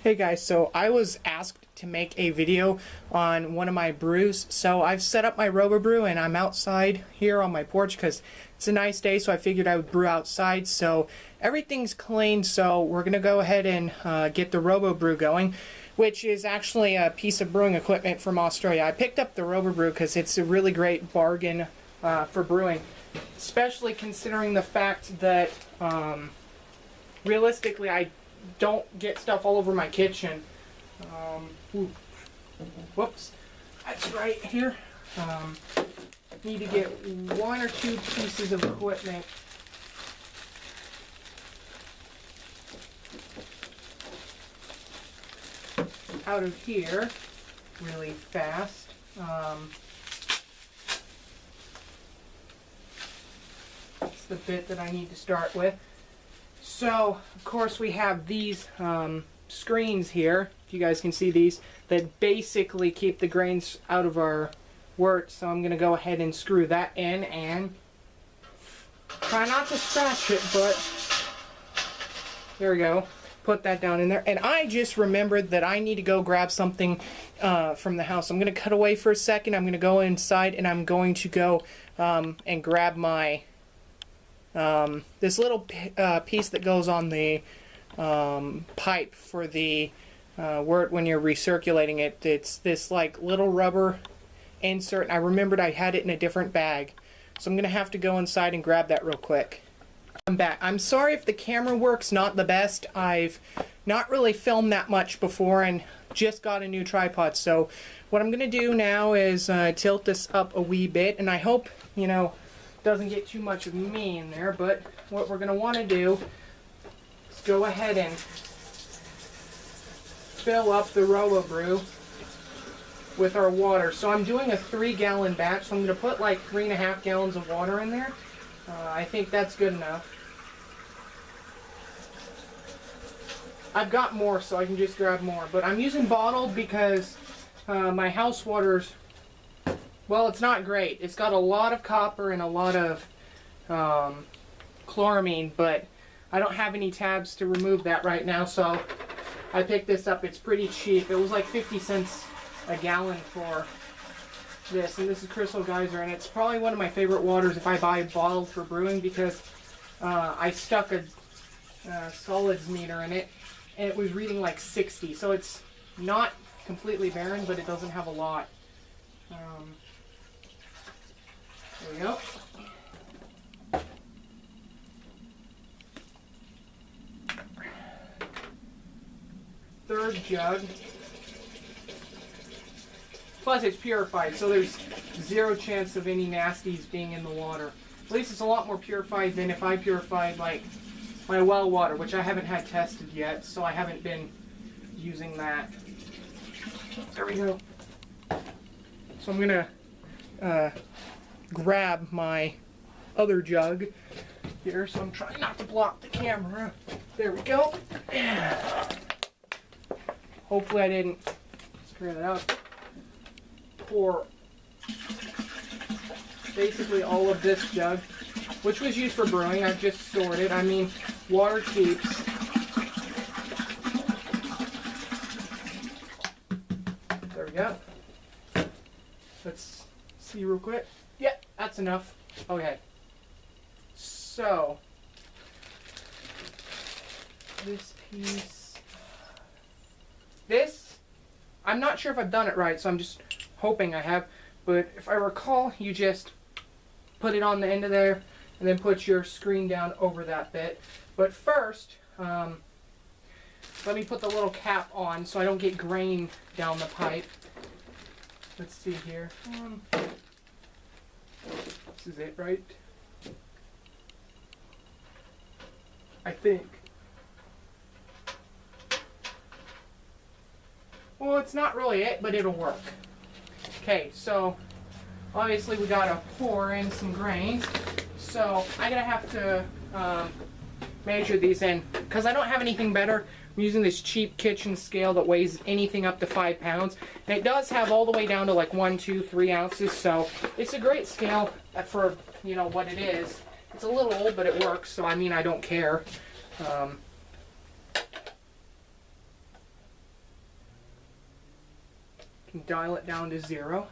Hey guys, so I was asked to make a video on one of my brews, so I've set up my RoboBrew and I'm outside here on my porch because it's a nice day, so I figured I would brew outside. So everything's clean, so we're gonna go ahead and get the RoboBrew going, which is actually a piece of brewing equipment from Australia. I picked up the RoboBrew because it's a really great bargain for brewing, especially considering the fact that realistically I don't get stuff all over my kitchen. Whoops, that's right here. Need to get one or two pieces of equipment. Out of here really fast. That's the bit that I need to start with. So, of course, we have these screens here, if you guys can see these, that basically keep the grains out of our wort. So I'm going to go ahead and screw that in and try not to scratch it, but there we go. Put that down in there. And I just remembered that I need to go grab something from the house. I'm going to cut away for a second. I'm going to go inside and I'm going to go and grab my this little piece that goes on the pipe for the wort when you're recirculating it. It's this like little rubber insert, and I remembered I had it in a different bag, so I'm gonna have to go inside and grab that real quick. I'm back. I'm sorry if the camera work's not the best. I've not really filmed that much before and just got a new tripod, so what I'm gonna do now is tilt this up a wee bit, and I hope, you know, doesn't get too much of me in there. But what we're going to want to do is go ahead and fill up the RoboBrew with our water. So I'm doing a 3-gallon batch, so I'm going to put like 3.5 gallons of water in there. I think that's good enough. I've got more, so I can just grab more, but I'm using bottled because my house water's, well, it's not great. It's got a lot of copper and a lot of chloramine, but I don't have any tabs to remove that right now, so I picked this up. It's pretty cheap. It was like 50 cents a gallon for this, and this is Crystal Geyser, and it's probably one of my favorite waters if I buy bottled for brewing, because I stuck a solids meter in it, and it was reading like 60, so it's not completely barren, but it doesn't have a lot. There we go. Third jug. Plus it's purified, so there's zero chance of any nasties being in the water. At least it's a lot more purified than if I purified like my well water, which I haven't had tested yet, so I haven't been using that. There we go. So I'm gonna grab my other jug here, so I'm trying not to block the camera. There we go. Hopefully I didn't screw that up. Pour basically all of this jug, which was used for brewing. I've just stored it. I mean, water keeps. There we go. Let's see real quick. Yeah, that's enough. Okay. So, this piece. This, I'm not sure if I've done it right, so I'm just hoping I have. But if I recall, you just put it on the end of there and then put your screen down over that bit. But first, let me put the little cap on so I don't get grain down the pipe. Let's see here. This is it, right? I think. Well, it's not really it, but it'll work. Okay, so obviously we gotta pour in some grains. So I'm gonna have to measure these in, because I don't have anything better. I'm using this cheap kitchen scale that weighs anything up to 5 pounds. And it does have all the way down to like 1, 2, 3 ounces. So it's a great scale for, you know, what it is. It's a little old, but it works. So I mean, I don't care. Can dial it down to 0.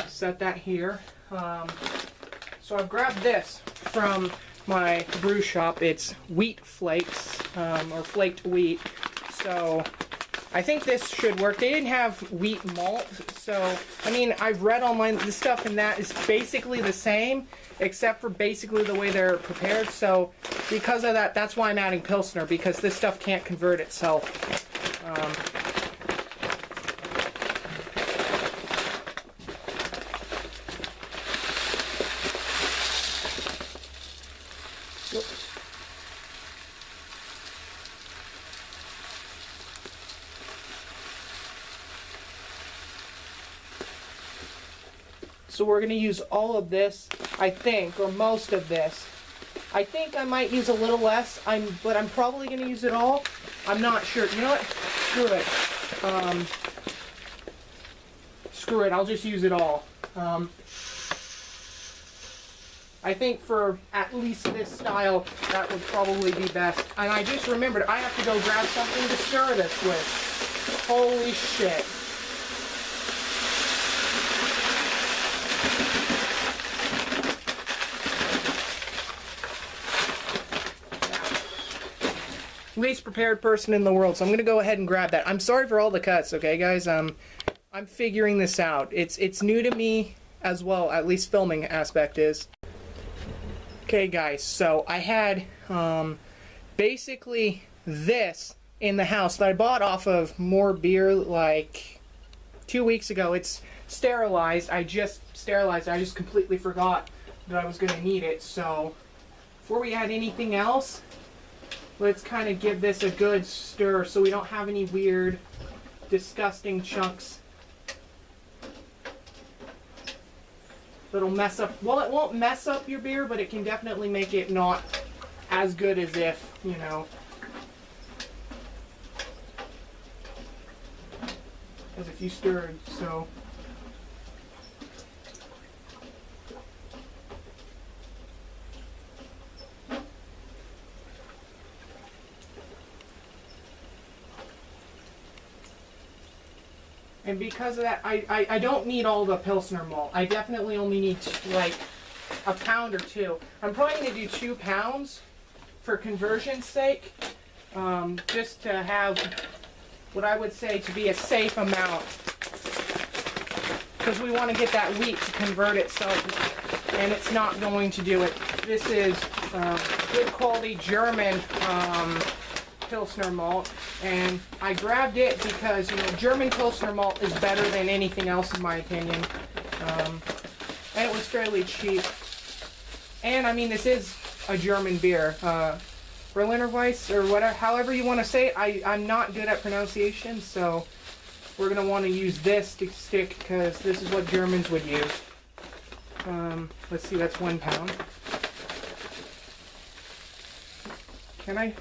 Set that here. So I've grabbed this from my brew shop. It's wheat flakes, or flaked wheat. So I think this should work. They didn't have wheat malt, so I mean, I've read online, the stuff in that is basically the same, except for basically the way they're prepared. So because of that, that's why I'm adding Pilsner, because this stuff can't convert itself. So we're going to use all of this, I think, or most of this. I think I might use a little less, but I'm probably going to use it all. I'm not sure. You know what? Screw it. Screw it. I'll just use it all. I think for at least this style, that would probably be best. And I just remembered, I have to go grab something to stir this with. Holy shit. Least prepared person in the world, so I'm gonna go ahead and grab that. I'm sorry for all the cuts, okay guys? I'm figuring this out. It's new to me as well, at least filming aspect is. Okay guys, so I had basically this in the house that I bought off of More Beer like 2 weeks ago. It's sterilized. I just sterilized it. I just completely forgot that I was gonna need it. So before we add anything else, let's kind of give this a good stir so we don't have any weird, disgusting chunks that'll mess up. Well, it won't mess up your beer, but it can definitely make it not as good as if, you know, as if you stirred. So and because of that, I don't need all the Pilsner malt. I definitely only need like a pound or 2. I'm probably going to do 2 pounds for conversion's sake, just to have what I would say to be a safe amount, because we want to get that wheat to convert itself, and it's not going to do it. This is good quality German Pilsner malt, and I grabbed it because, you know, German Pilsner malt is better than anything else in my opinion, and it was fairly cheap. And I mean, this is a German beer, Berliner Weisse or whatever, however you want to say it. I'm not good at pronunciation, so we're gonna want to use this to stick because this is what Germans would use. Let's see, that's 1 pound. Can I?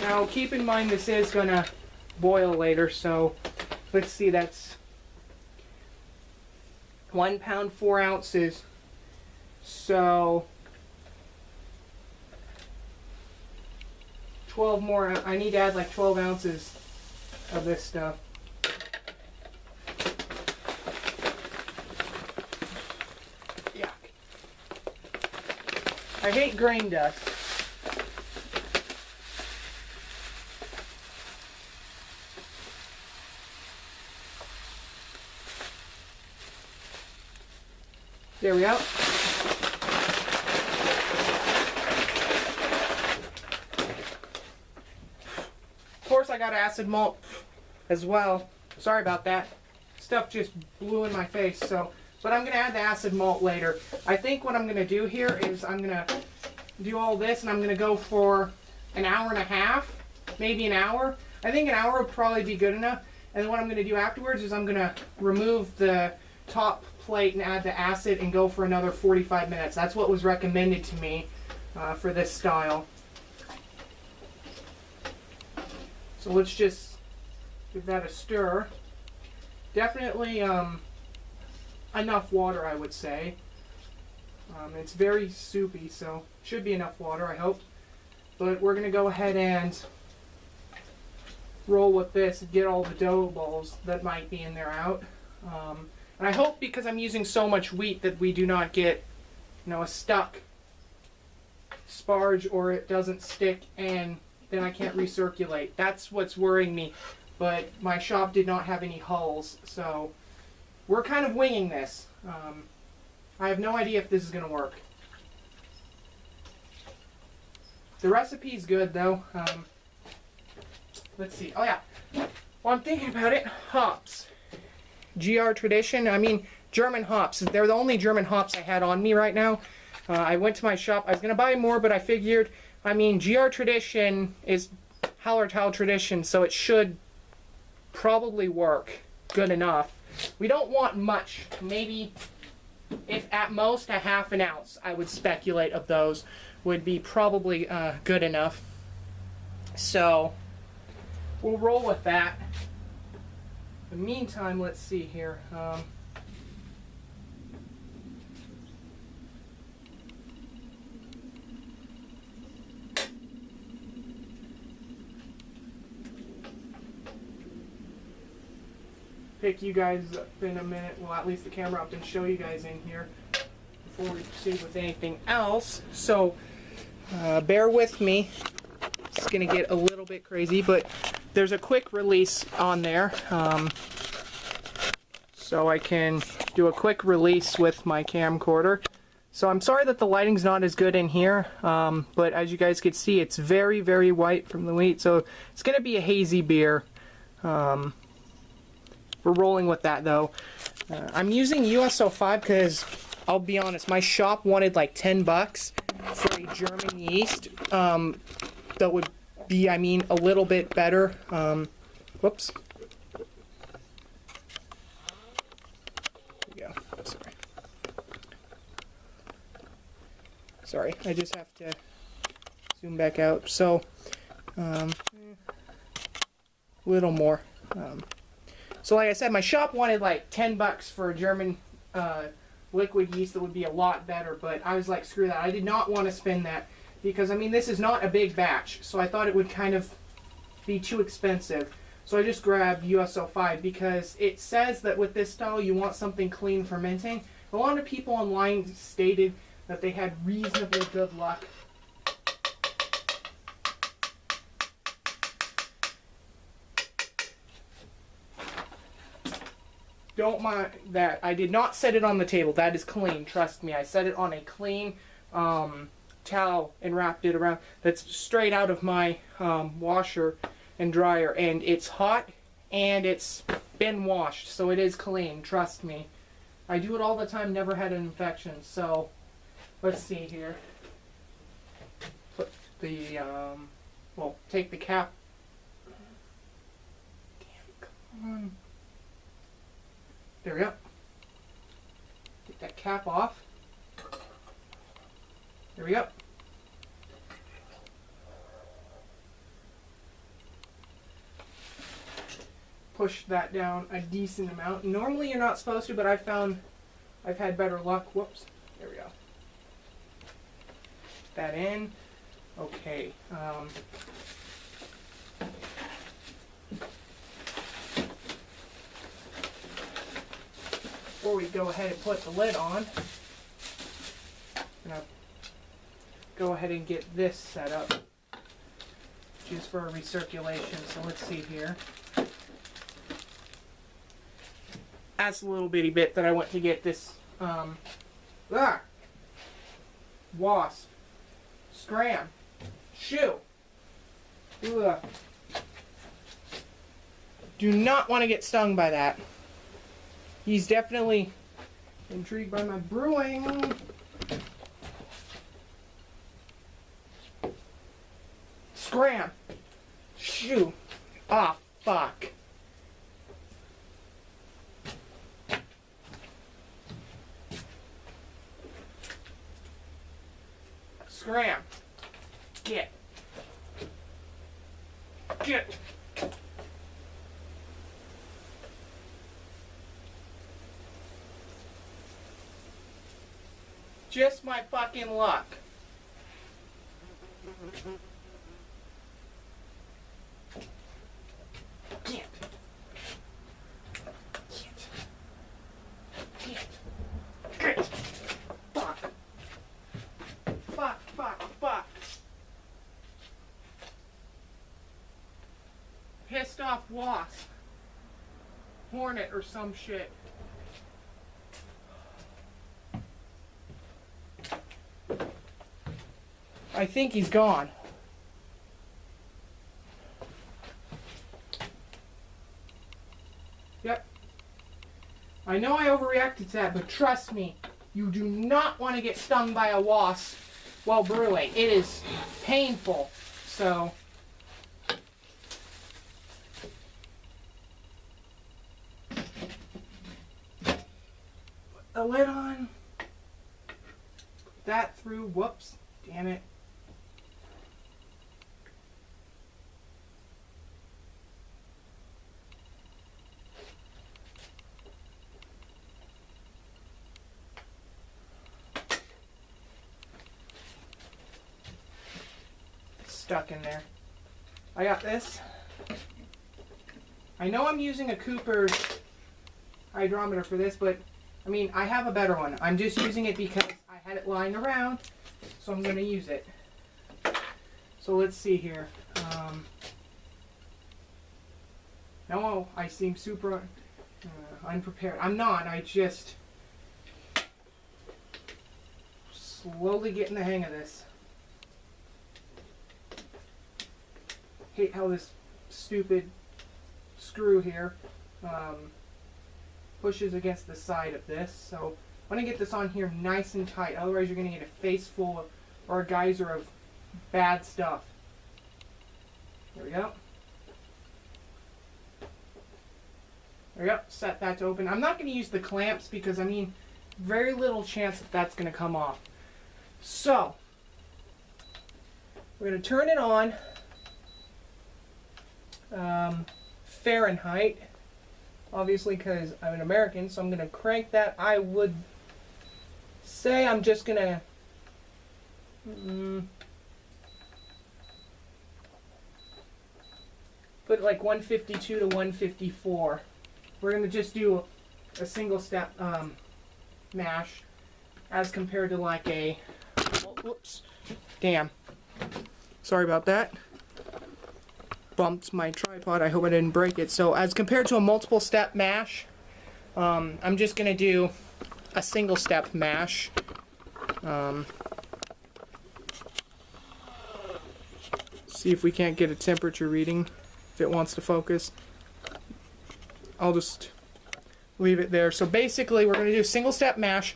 Now keep in mind this is gonna boil later, so let's see, that's 1 pound 4 ounces. So 12 more. I need to add like 12 ounces of this stuff. Yuck. I hate grain dust. There we go. Of course I got acid malt as well. Sorry about that. Stuff just blew in my face. So, but I'm going to add the acid malt later. I think what I'm going to do here is I'm going to do all this and I'm going to go for an hour and a half, maybe an hour. I think an hour would probably be good enough. And then what I'm going to do afterwards is I'm going to remove the top plate and add the acid and go for another 45 minutes. That's what was recommended to me for this style. So let's just give that a stir. Definitely enough water, I would say. It's very soupy, so should be enough water, I hope. But we're going to go ahead and roll with this and get all the dough balls that might be in there out. And I hope, because I'm using so much wheat, that we do not get, you know, a stuck sparge, or it doesn't stick and then I can't recirculate. That's what's worrying me. But my shop did not have any hulls, so we're kind of winging this. I have no idea if this is going to work. The recipe's good, though. Let's see. Oh, yeah. Well, I'm thinking about it. Hops. GR Tradition. I mean, German hops. They're the only German hops I had on me right now. I went to my shop. I was going to buy more, but I figured, I mean, GR Tradition is Hallertauer Tradition, so it should probably work good enough. We don't want much. Maybe, if at most a half an ounce, I would speculate, of those would be probably good enough. So we'll roll with that. In the meantime, let's see here. Pick you guys up in a minute, well, at least the camera up, and show you guys in here before we proceed with anything else. So bear with me. It's going to get a little bit crazy, but there's a quick release on there. So I can do a quick release with my camcorder. So I'm sorry that the lighting's not as good in here, but as you guys can see, it's very, very white from the wheat. So it's going to be a hazy beer. We're rolling with that, though. I'm using USO5 because, I'll be honest, my shop wanted like $10 for a German yeast that would be, I mean, a little bit better. Whoops. There we go. Sorry, I just have to zoom back out. So, a little more. So like I said, my shop wanted like $10 for a German liquid yeast that would be a lot better, but I was like, screw that. I did not want to spend that because, I mean, this is not a big batch, so I thought it would kind of be too expensive. So I just grabbed USO5 because it says that with this style you want something clean fermenting. A lot of people online stated that they had reasonably good luck. Don't mind that. I did not set it on the table. That is clean. Trust me. I set it on a clean towel and wrapped it around. That's straight out of my washer and dryer. And it's hot and it's been washed. So it is clean. Trust me. I do it all the time. Never had an infection. So let's see here. Put the, well, take the cap. Damn, come on. There we go. Get that cap off. There we go. Push that down a decent amount. Normally you're not supposed to, but I've had better luck. Whoops. There we go. Put that in. Okay. Before we go ahead and put the lid on, I'm going to go ahead and get this set up, which is for recirculation. So let's see here. That's a little bitty bit that I went to get this wasp, scram, shoe. Ugh. Do not want to get stung by that. He's definitely intrigued by my brewing. Scram. Shoo. Ah, fuck. Scram. Get. Get. Just my fucking luck. Can't. Can't. Fuck. Fuck, fuck, fuck. Pissed off wasp. Hornet or some shit. I think he's gone. Yep. I know I overreacted to that, but trust me, you do not want to get stung by a wasp while brewing. It is painful. So, put the lid on. Put that through. Whoops. Damn it. Stuck in there. I got this. I know I'm using a Cooper's hydrometer for this, but I mean, I have a better one. I'm just using it because I had it lying around, so I'm going to use it. So let's see here. No, I seem super unprepared. I'm not. I just slowly getting the hang of this. Hate how this stupid screw here pushes against the side of this. So I want to get this on here nice and tight. Otherwise, you're going to get a face full of, or a geyser of bad stuff. There we go. There we go. Set that to open. I'm not going to use the clamps because, I mean, very little chance that that's going to come off. So we're going to turn it on. Fahrenheit, obviously, because I'm an American, so I'm going to crank that. I would say I'm just going to put like 152 to 154. We're going to just do a single step mash as compared to like a, whoops, damn, sorry about that. Bumped my tripod. I hope I didn't break it. So as compared to a multiple step mash, I'm just going to do a single step mash. See if we can't get a temperature reading if it wants to focus. I'll just leave it there. So basically we're going to do a single step mash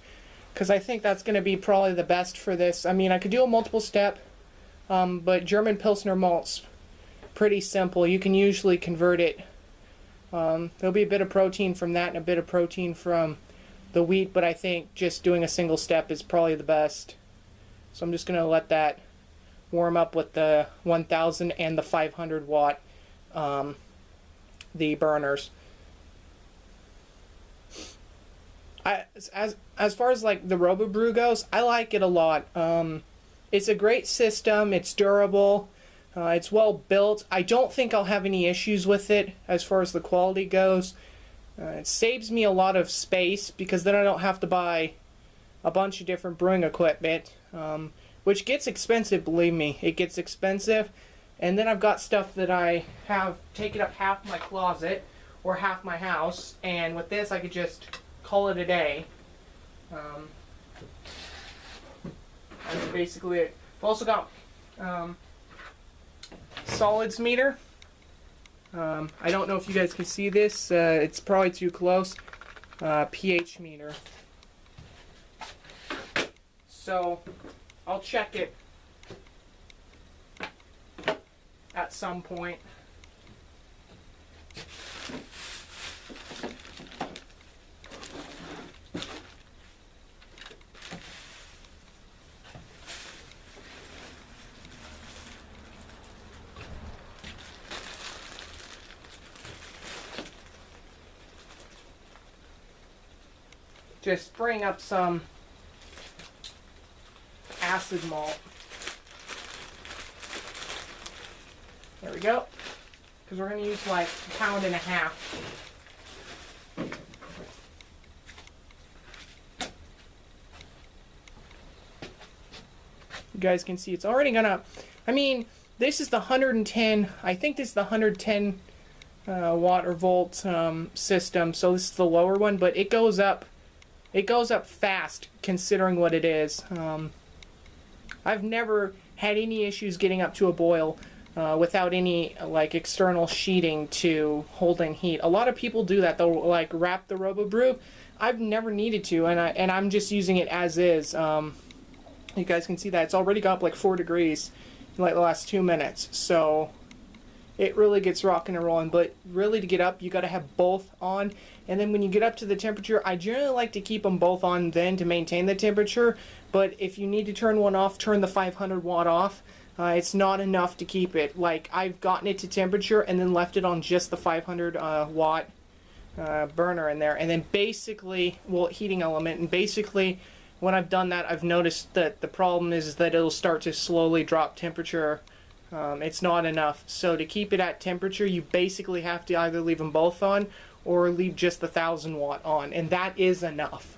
because I think that's going to be probably the best for this. I mean, I could do a multiple step, but German Pilsner malts, pretty simple. You can usually convert it. There'll be a bit of protein from that and a bit of protein from the wheat, but I think just doing a single step is probably the best. So I'm just going to let that warm up with the 1000 and the 500 watt the burners. As far as like the RoboBrew goes, I like it a lot. It's a great system. It's durable. It's well built. I don't think I'll have any issues with it as far as the quality goes. It saves me a lot of space because then I don't have to buy a bunch of different brewing equipment, which gets expensive, believe me. It gets expensive. And then I've got stuff that I have taken up half my closet or half my house, and with this I could just call it a day. That's basically it. I've also got solids meter. I don't know if you guys can see this. It's probably too close. pH meter. So I'll check it at some point. Just bring up some acid malt. There we go. Because we're going to use like 1.5 pounds. You guys can see it's already gonna, I mean, this is the 110, I think this is the 110 watt or volt system, so this is the lower one, but it goes up fast considering what it is. I've never had any issues getting up to a boil without any like external sheeting to hold in heat. A lot of people do that. They'll like wrap the RoboBrew. I've never needed to, and I'm just using it as is. You guys can see that it's already got up like 4 degrees in like the last 2 minutes, so it really gets rocking and rolling. But really, to get up, you got to have both on, and then when you get up to the temperature, I generally like to keep them both on then to maintain the temperature. But if you need to turn one off, turn the 500 watt off. It's not enough to keep it. Like, I've gotten it to temperature and then left it on just the 500 watt burner in there, and then basically, well, heating element, and basically when I've done that, I've noticed that the problem is that it'll start to slowly drop temperature. It's not enough. So to keep it at temperature, you basically have to either leave them both on or leave just the 1,000 watt on, and that is enough.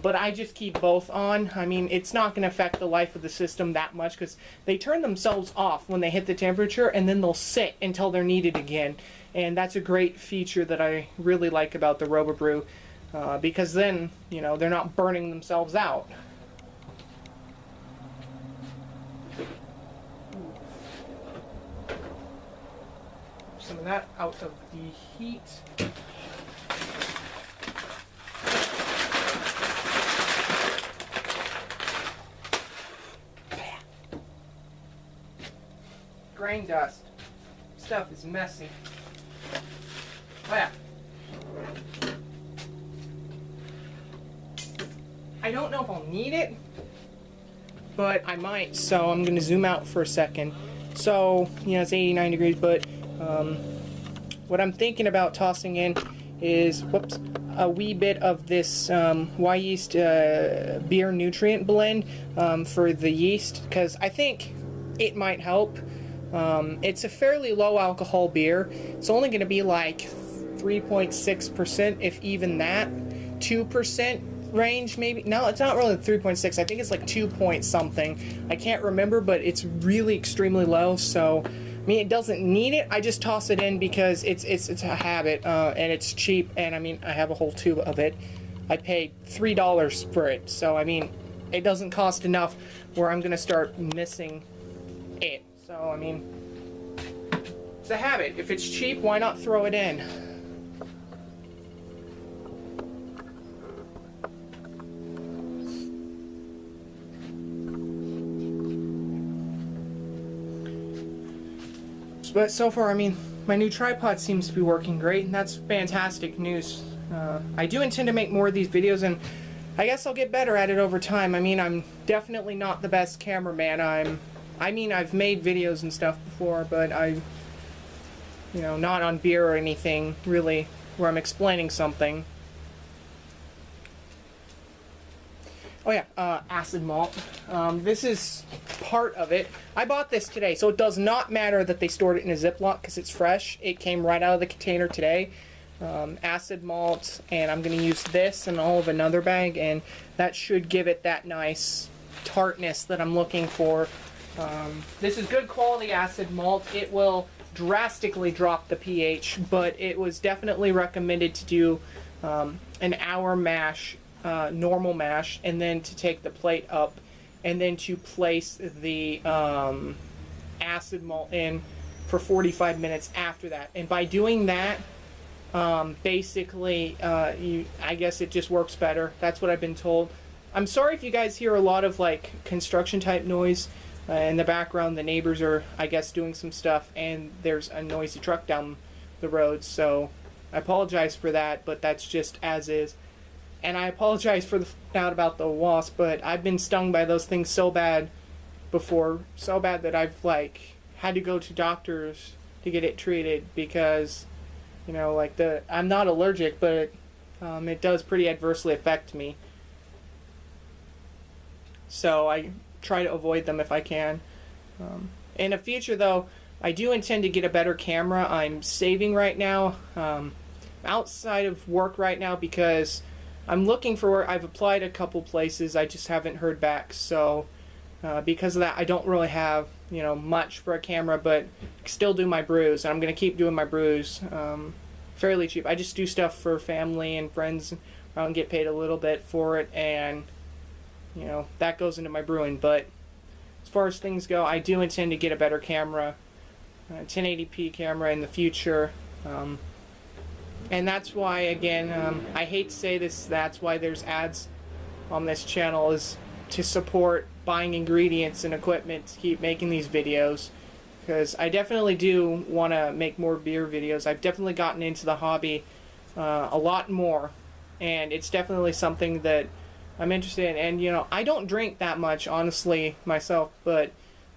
But I just keep both on. I mean, it's not going to affect the life of the system that much because they turn themselves off when they hit the temperature, and then they'll sit until they're needed again. And that's a great feature that I really like about the RoboBrew. Because then, you know, they're not burning themselves out. Some of that out of the heat. Grain dust. Stuff is messy. Oh yeah. I don't know if I'll need it, but I might, so I'm going to zoom out for a second. So, you know, it's 89 degrees, but what I'm thinking about tossing in is, whoops, a wee bit of this Yeast beer nutrient blend for the yeast, because I think it might help. It's a fairly low alcohol beer. It's only going to be like 3.6%, if even that, 2%. Range maybe. No, it's not really 3.6. I think it's like 2 point something. I can't remember, but it's really extremely low. So, I mean, it doesn't need it. I just toss it in because it's a habit, and it's cheap. And I mean, I have a whole tube of it. I paid $3 for it. So, I mean, it doesn't cost enough where I'm gonna start missing it. So, I mean, it's a habit. If it's cheap, why not throw it in? But so far, I mean, my new tripod seems to be working great, and that's fantastic news. I do intend to make more of these videos, and I guess I'll get better at it over time. I mean, I'm definitely not the best cameraman. I mean, I've made videos and stuff before, but you know, not on beer or anything, really, where I'm explaining something. Oh yeah, acid malt. This is part of it. I bought this today, so it does not matter that they stored it in a Ziploc because it's fresh. It came right out of the container today. Acid malt, and I'm going to use this and all of another bag, and that should give it that nice tartness that I'm looking for. This is good quality acid malt. It will drastically drop the pH, but it was definitely recommended to do an hour mash, normal mash, and then to take the plate up and then to place the acid malt in for 45 minutes after that. And by doing that, basically, I guess it just works better. That's what I've been told. I'm sorry if you guys hear a lot of like construction type noise in the background. The neighbors are, I guess, doing some stuff, and there's a noisy truck down the road, so I apologize for that, but that's just as is. And I apologize for the out about the wasp, but I've been stung by those things so bad before, so bad that I've like had to go to doctors to get it treated because, you know, like I'm not allergic, but it does pretty adversely affect me. So try to avoid them if I can. In the future, though, I do intend to get a better camera. I'm saving right now, outside of work right now, because I'm looking for work. I've applied a couple places. I just haven't heard back. So because of that, I don't really have, you know, much for a camera, but still do my brews. And I'm going to keep doing my brews fairly cheap. I just do stuff for family and friends. I don't get paid a little bit for it, and you know, that goes into my brewing. But as far as things go, I do intend to get a better camera, a 1080p camera in the future. And that's why, again, I hate to say this, that's why there's ads on this channel, is to support buying ingredients and equipment to keep making these videos. Because I definitely do want to make more beer videos. I've definitely gotten into the hobby a lot more. And it's definitely something that I'm interested in. And, you know, I don't drink that much, honestly, myself. But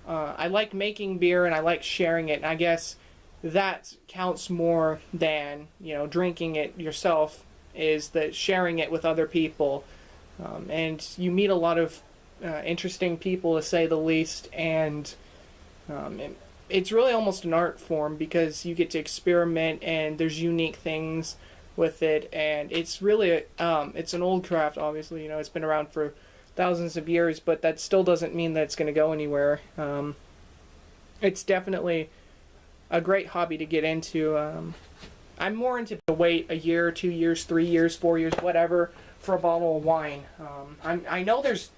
I like making beer and I like sharing it. And I guess that counts more than, you know, drinking it yourself, is that sharing it with other people. And you meet a lot of interesting people, to say the least. And it's really almost an art form, because you get to experiment and there's unique things with it, and it's really it's an old craft. Obviously, you know, it's been around for thousands of years, but that still doesn't mean that it's going to go anywhere. It's definitely a great hobby to get into. I'm more into the wait a year, 2 years, 3 years, 4 years, whatever, for a bottle of wine. I know there's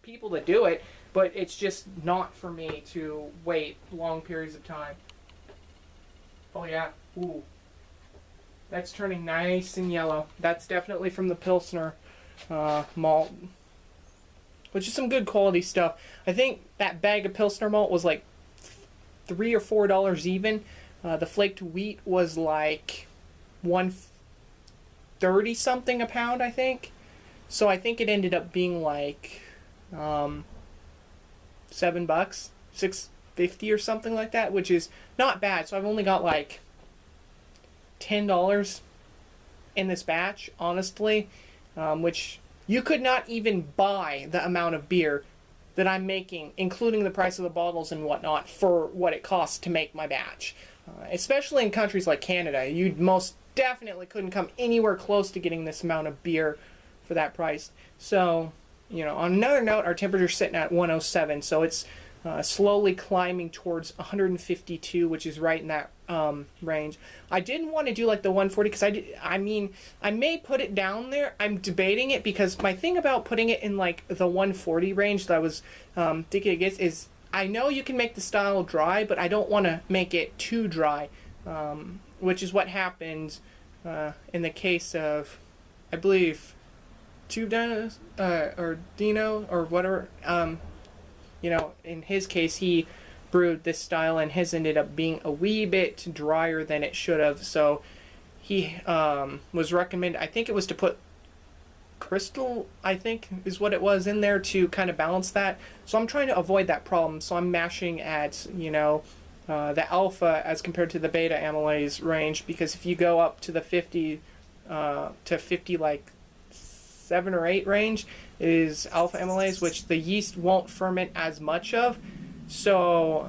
people that do it, but it's just not for me to wait long periods of time. Oh yeah, ooh. That's turning nice and yellow. That's definitely from the Pilsner malt, which is some good quality stuff. I think that bag of Pilsner malt was like $3 or $4 even. The flaked wheat was like $1.30 something a pound, I think. So I think it ended up being like $7, $6.50 or something like that, which is not bad. So I've only got like $10 in this batch, honestly, which you could not even buy the amount of beer that I'm making, including the price of the bottles and whatnot, for what it costs to make my batch. Especially in countries like Canada, you most definitely couldn't come anywhere close to getting this amount of beer for that price. So, you know, on another note, our temperature's sitting at 107, so it's slowly climbing towards 152, which is right in that range. I didn't want to do like the 140, because I mean, I may put it down there. I'm debating it, because my thing about putting it in like the 140 range that I was thinking against is, I know you can make the style dry, but I don't want to make it too dry, which is what happened in the case of, I believe, Dinos, or Dino, or whatever. You know, in his case, he brewed this style, and his ended up being a wee bit drier than it should have. So he was recommended, I think it was to put crystal, I think is what it was, in there to kind of balance that. So I'm trying to avoid that problem. So I'm mashing at, you know, the alpha as compared to the beta amylase range, because if you go up to the 50 to 50 like 7 or 8 range is alpha amylase, which the yeast won't ferment as much of. So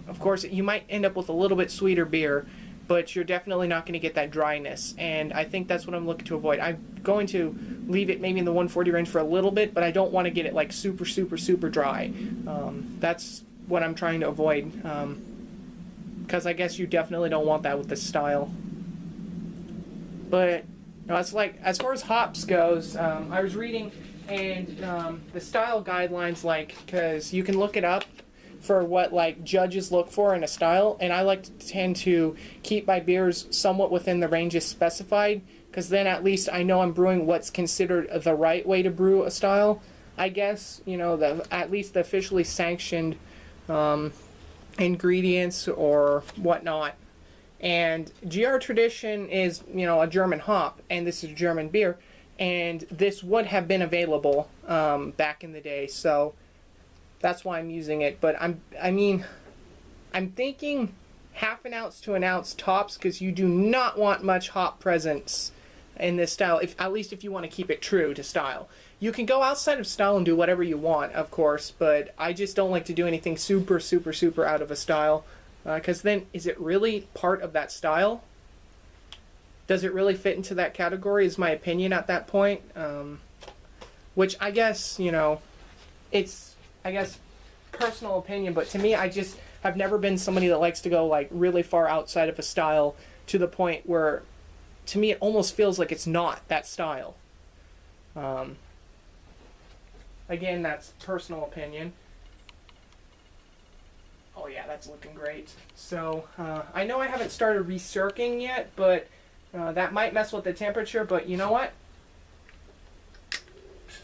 of course you might end up with a little bit sweeter beer, but you're definitely not going to get that dryness, and I think that's what I'm looking to avoid. I'm going to leave it maybe in the 140 range for a little bit, but I don't want to get it like super dry. That's what I'm trying to avoid, because I guess you definitely don't want that with this style. But no, it's like, as far as hops goes, I was reading, and the style guidelines, like, because you can look it up for what like judges look for in a style, and I like to tend to keep my beers somewhat within the ranges specified, because then at least I know I'm brewing what's considered the right way to brew a style, I guess, you know, at least the officially sanctioned ingredients or whatnot. And GR Tradition is, you know, a German hop, and this is German beer, and this would have been available back in the day, so that's why I'm using it. But I'm thinking half an ounce to an ounce tops, because you do not want much hop presence in this style, at least if you want to keep it true to style. You can go outside of style and do whatever you want, of course, but I just don't like to do anything super, super, super out of a style. Because then, is it really part of that style? Does it really fit into that category, is my opinion at that point. Which I guess, you know, it's, I guess, personal opinion, but to me, I just have never been somebody that likes to go, like, really far outside of a style to the point where, to me, it almost feels like it's not that style. Again, that's personal opinion. Oh yeah, that's looking great. So, I know I haven't started recircling yet, but that might mess with the temperature, but you know what?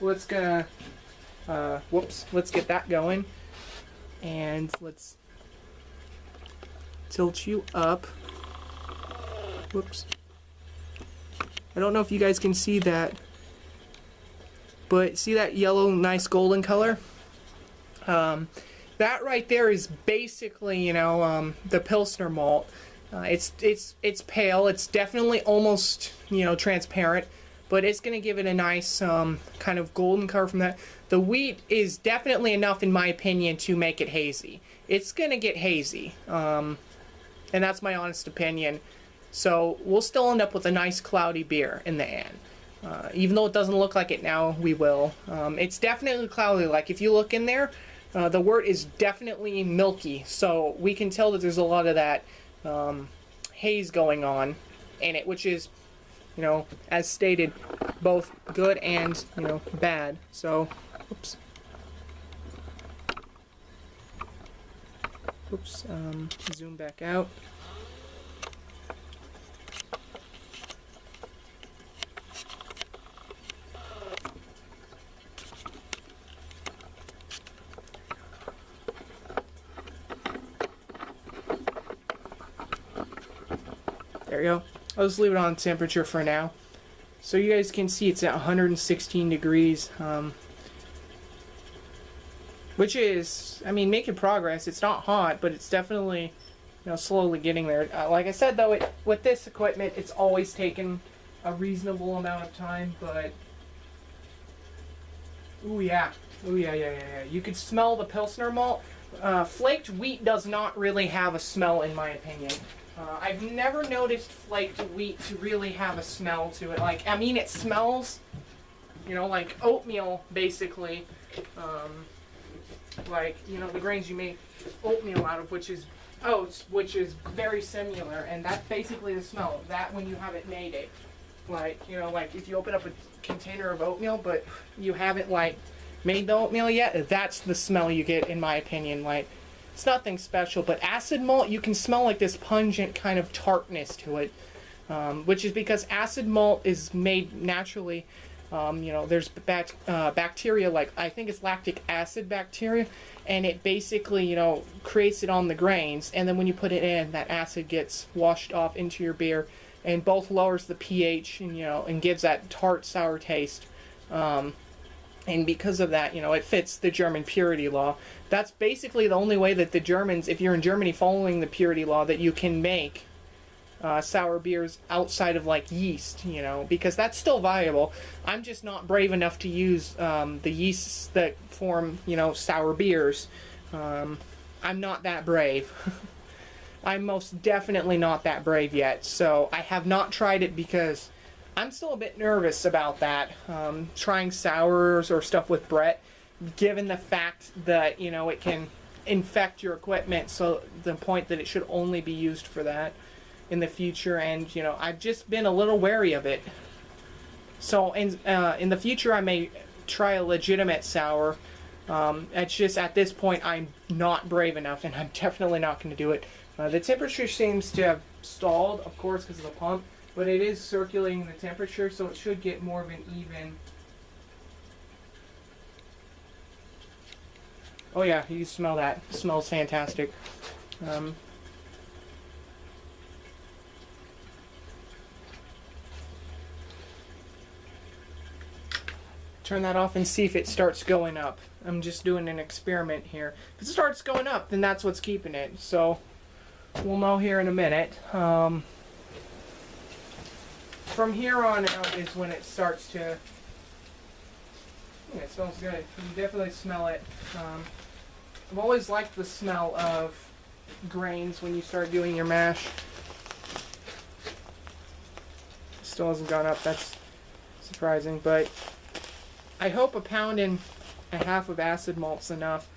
Let's let's get that going. And let's tilt you up. Whoops. I don't know if you guys can see that, but see that yellow, nice golden color? That right there is basically, you know, the Pilsner malt. It's pale. It's definitely almost, you know, transparent, but it's going to give it a nice kind of golden color from that. The wheat is definitely enough, in my opinion, to make it hazy. It's going to get hazy, and that's my honest opinion. So we'll still end up with a nice cloudy beer in the end. Even though it doesn't look like it now, we will. It's definitely cloudy. Like, if you look in there, the wort is definitely milky, so we can tell that there's a lot of that haze going on in it, which is, you know, as stated, both good and, you know, bad. So, oops. Oops, zoom back out. There you go. I'll just leave it on temperature for now. So you guys can see it's at 116 degrees. Which is, I mean, making progress. It's not hot, but it's definitely, you know, slowly getting there. Like I said, though, with this equipment, it's always taken a reasonable amount of time, but... Ooh, yeah. Ooh, yeah. You could smell the Pilsner malt. Flaked wheat does not really have a smell, in my opinion. I've never noticed flaked wheat to really have a smell to it. Like, I mean, it smells, you know, like oatmeal, basically. Like, you know, the grains you make oatmeal out of, which is oats, which is very similar, and that's basically the smell of that when you haven't made it. Like, you know, like if you open up a container of oatmeal, but you haven't, like, made the oatmeal yet, that's the smell you get, in my opinion. Like, it's nothing special, but acid malt, you can smell like this pungent kind of tartness to it, which is because acid malt is made naturally. You know, there's bacteria, like, I think it's lactic acid bacteria, and it basically, you know, creates it on the grains, and then when you put it in, that acid gets washed off into your beer, and both lowers the pH, and, you know, and gives that tart, sour taste. And because of that, you know, it fits the German purity law. That's basically the only way that the Germans, if you're in Germany following the purity law, that you can make sour beers outside of, like, yeast, you know, because that's still viable. I'm just not brave enough to use the yeasts that form, you know, sour beers. I'm not that brave. I'm most definitely not that brave yet, so I have not tried it because I'm still a bit nervous about that, trying sours or stuff with Brett, given the fact that, you know, it can infect your equipment, so the point that it should only be used for that in the future, and, you know, I've just been a little wary of it. So in the future I may try a legitimate sour. It's just at this point I'm not brave enough, and I'm definitely not going to do it. The temperature seems to have stalled, of course, because of the pump, but it is circulating the temperature, so it should get more of an even. Oh yeah, you can smell that. It smells fantastic. Turn that off and see if it starts going up. I'm just doing an experiment here. If it starts going up, then that's what's keeping it. So we'll know here in a minute. From here on out is when it starts to Yeah, it smells good. You can definitely smell it. I've always liked the smell of grains when you start doing your mash. Still hasn't gone up. That's surprising, but I hope 1.5 pounds of acid malt's enough.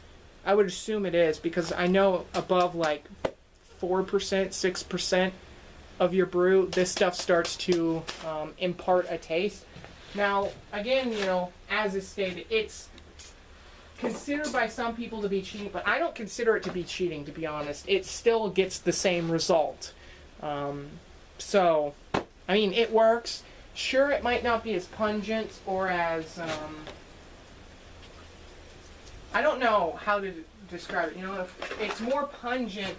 I would assume it is, because I know above like 4%, 6% of your brew, this stuff starts to impart a taste. Now, again, you know, as is stated, it's considered by some people to be cheating, but I don't consider it to be cheating, to be honest. It still gets the same result. So, I mean, it works. Sure, it might not be as pungent or as, I don't know how to describe it. You know, it's more pungent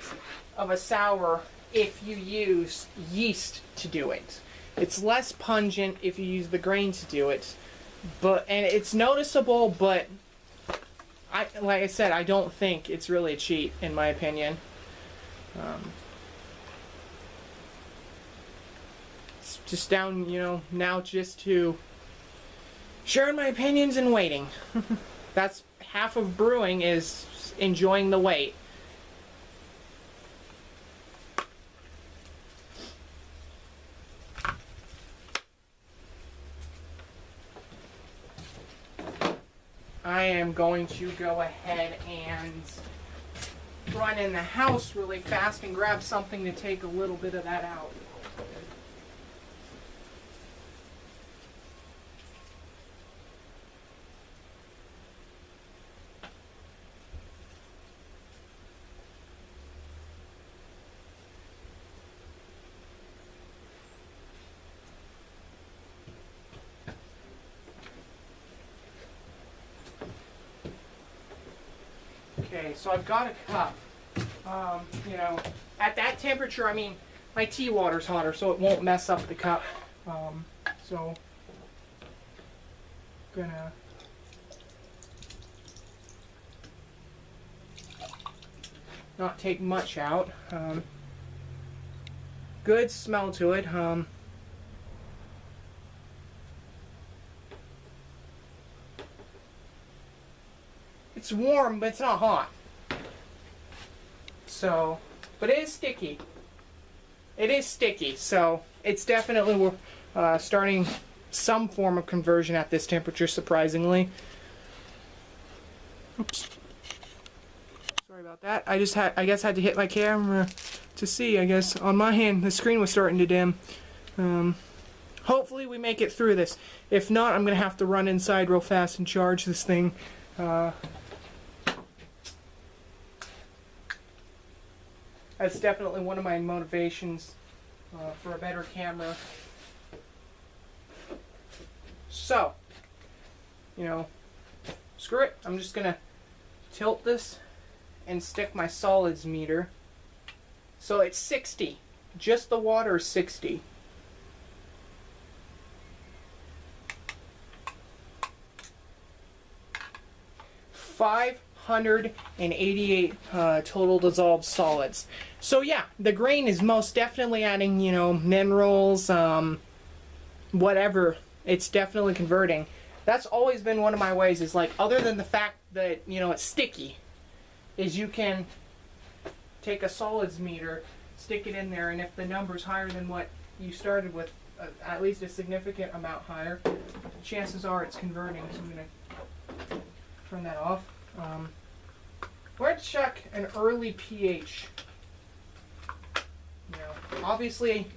of a sour if you use yeast to do it. It's less pungent if you use the grain to do it. And it's noticeable, but like I said, I don't think it's really a cheat, in my opinion. It's just down, you know, now just to sharing my opinions and waiting. That's half of brewing, is enjoying the wait. I am going to go ahead and run in the house really fast and grab something to take a little bit of that out. Okay, so I've got a cup. You know, at that temperature, I mean, my tea water's hotter, so it won't mess up the cup. So, gonna not take much out. Good smell to it. It's warm, but it's not hot. So, but it is sticky. It is sticky, so it's definitely starting some form of conversion at this temperature, surprisingly. Oops. Sorry about that. I guess had to hit my camera to see. I guess on my hand the screen was starting to dim. Hopefully we make it through this. If not, I'm gonna have to run inside real fast and charge this thing. That's definitely one of my motivations for a better camera. So, you know, screw it. I'm just gonna tilt this and stick my solids meter. So it's 60. Just the water is 60. $588 total dissolved solids. So yeah, the grain is most definitely adding, you know, minerals, whatever. It's definitely converting. That's always been one of my ways, is like, other than the fact that, you know, it's sticky, is you can take a solids meter, stick it in there, and if the number's higher than what you started with, at least a significant amount higher, chances are it's converting. So I'm going to turn that off. We're going to check an early pH. You know, obviously,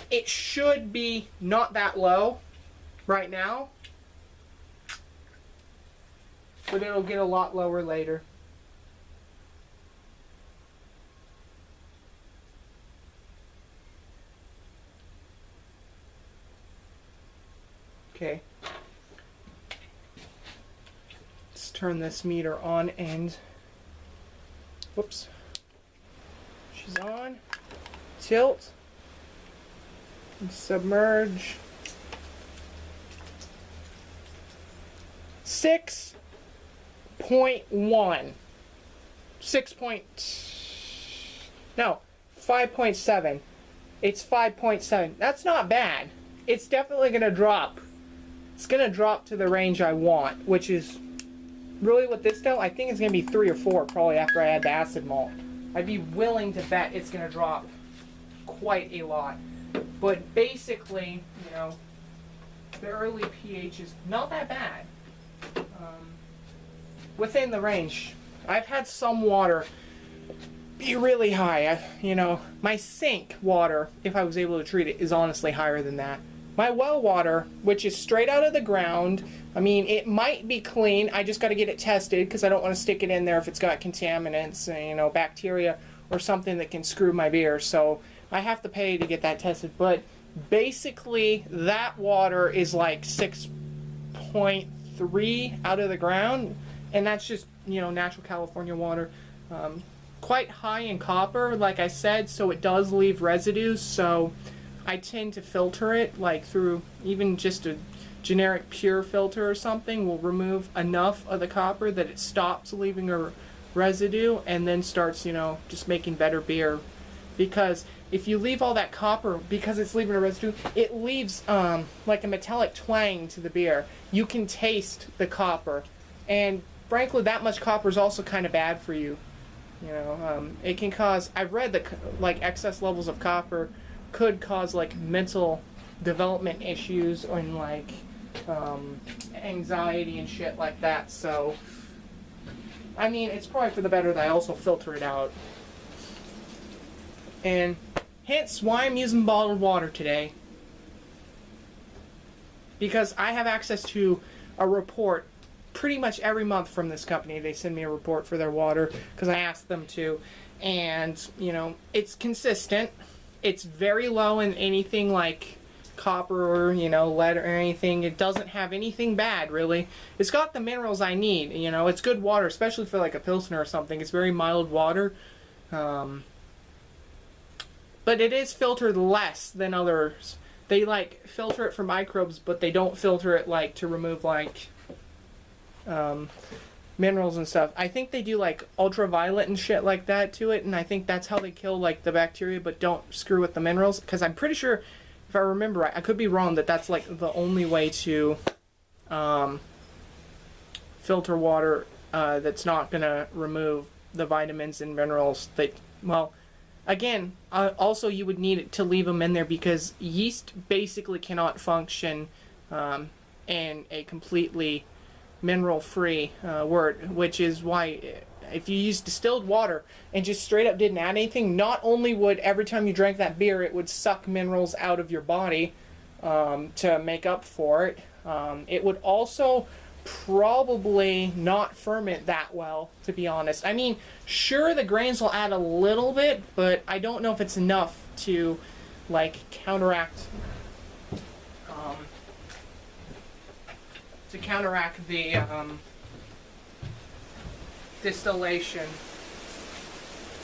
it should be not that low right now, but it'll get a lot lower later. Okay. Let's turn this meter on and, whoops, she's on. Tilt and submerge. 6.1. 5.7. It's 5.7. That's not bad. It's definitely going to drop it's going to drop to the range I want, which is really with this dough, I think it's going to be 3 or 4 probably after I add the acid malt. I'd be willing to bet it's going to drop quite a lot. But basically, you know, the early pH is not that bad. Within the range. I've had some water be really high. You know, my sink water, if I was able to treat it, is honestly higher than that. My well water, which is straight out of the ground, I mean, it might be clean. I just got to get it tested because I don't want to stick it in there if it's got contaminants, you know, bacteria or something that can screw my beer. So I have to pay to get that tested. But basically, that water is like 6.3 out of the ground. And that's just, you know, natural California water. Quite high in copper, like I said, so it does leave residues. So I tend to filter it, like through even just a generic pure filter or something will remove enough of the copper that it stops leaving a residue and then starts, you know, just making better beer. Because if you leave all that copper, because it's leaving a residue, it leaves like a metallic twang to the beer. You can taste the copper. And frankly, that much copper is also kind of bad for you. You know, it can cause, I've read that like excess levels of copper could cause like mental development issues and like anxiety and shit like that. So, I mean, it's probably for the better that I also filter it out. And hence why I'm using bottled water today. Because I have access to a report pretty much every month from this company. They send me a report for their water because I asked them to. And, you know, it's consistent. It's very low in anything like copper or, you know, lead or anything. It doesn't have anything bad, really. It's got the minerals I need. You know, it's good water, especially for like a Pilsner or something. It's very mild water. But it is filtered less than others. They like filter it for microbes, but they don't filter it like to remove like minerals and stuff. I think they do like ultraviolet and shit like that to it, and I think that's how they kill like the bacteria, but don't screw with the minerals. Because I'm pretty sure, if I remember right, I could be wrong, that that's like the only way to filter water that's not gonna remove the vitamins and minerals that, well, again, also you would need it to leave them in there because yeast basically cannot function in a completely mineral-free wort, which is why if you use distilled water and just straight up didn't add anything, not only would every time you drank that beer, it would suck minerals out of your body to make up for it. It would also probably not ferment that well, to be honest. I mean, sure, the grains will add a little bit, but I don't know if it's enough to like counteract the distillation.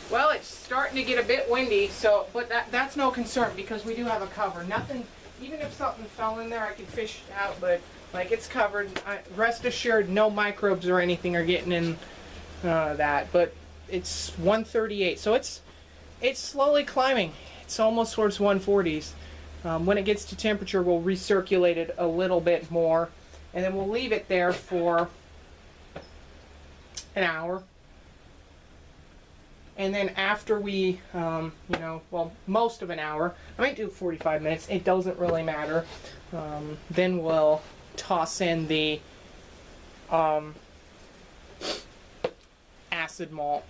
Well, it's starting to get a bit windy, so but that's no concern because we do have a cover. Nothing, even if something fell in there, I could fish it out, but like it's covered. Rest assured, no microbes or anything are getting in that. But it's 138, so it's slowly climbing. It's almost towards 140s. When it gets to temperature, we'll recirculate it a little bit more. And then we'll leave it there for an hour. And then after we, you know, well, most of an hour, I might do 45 minutes, it doesn't really matter. Then we'll toss in the acid malt.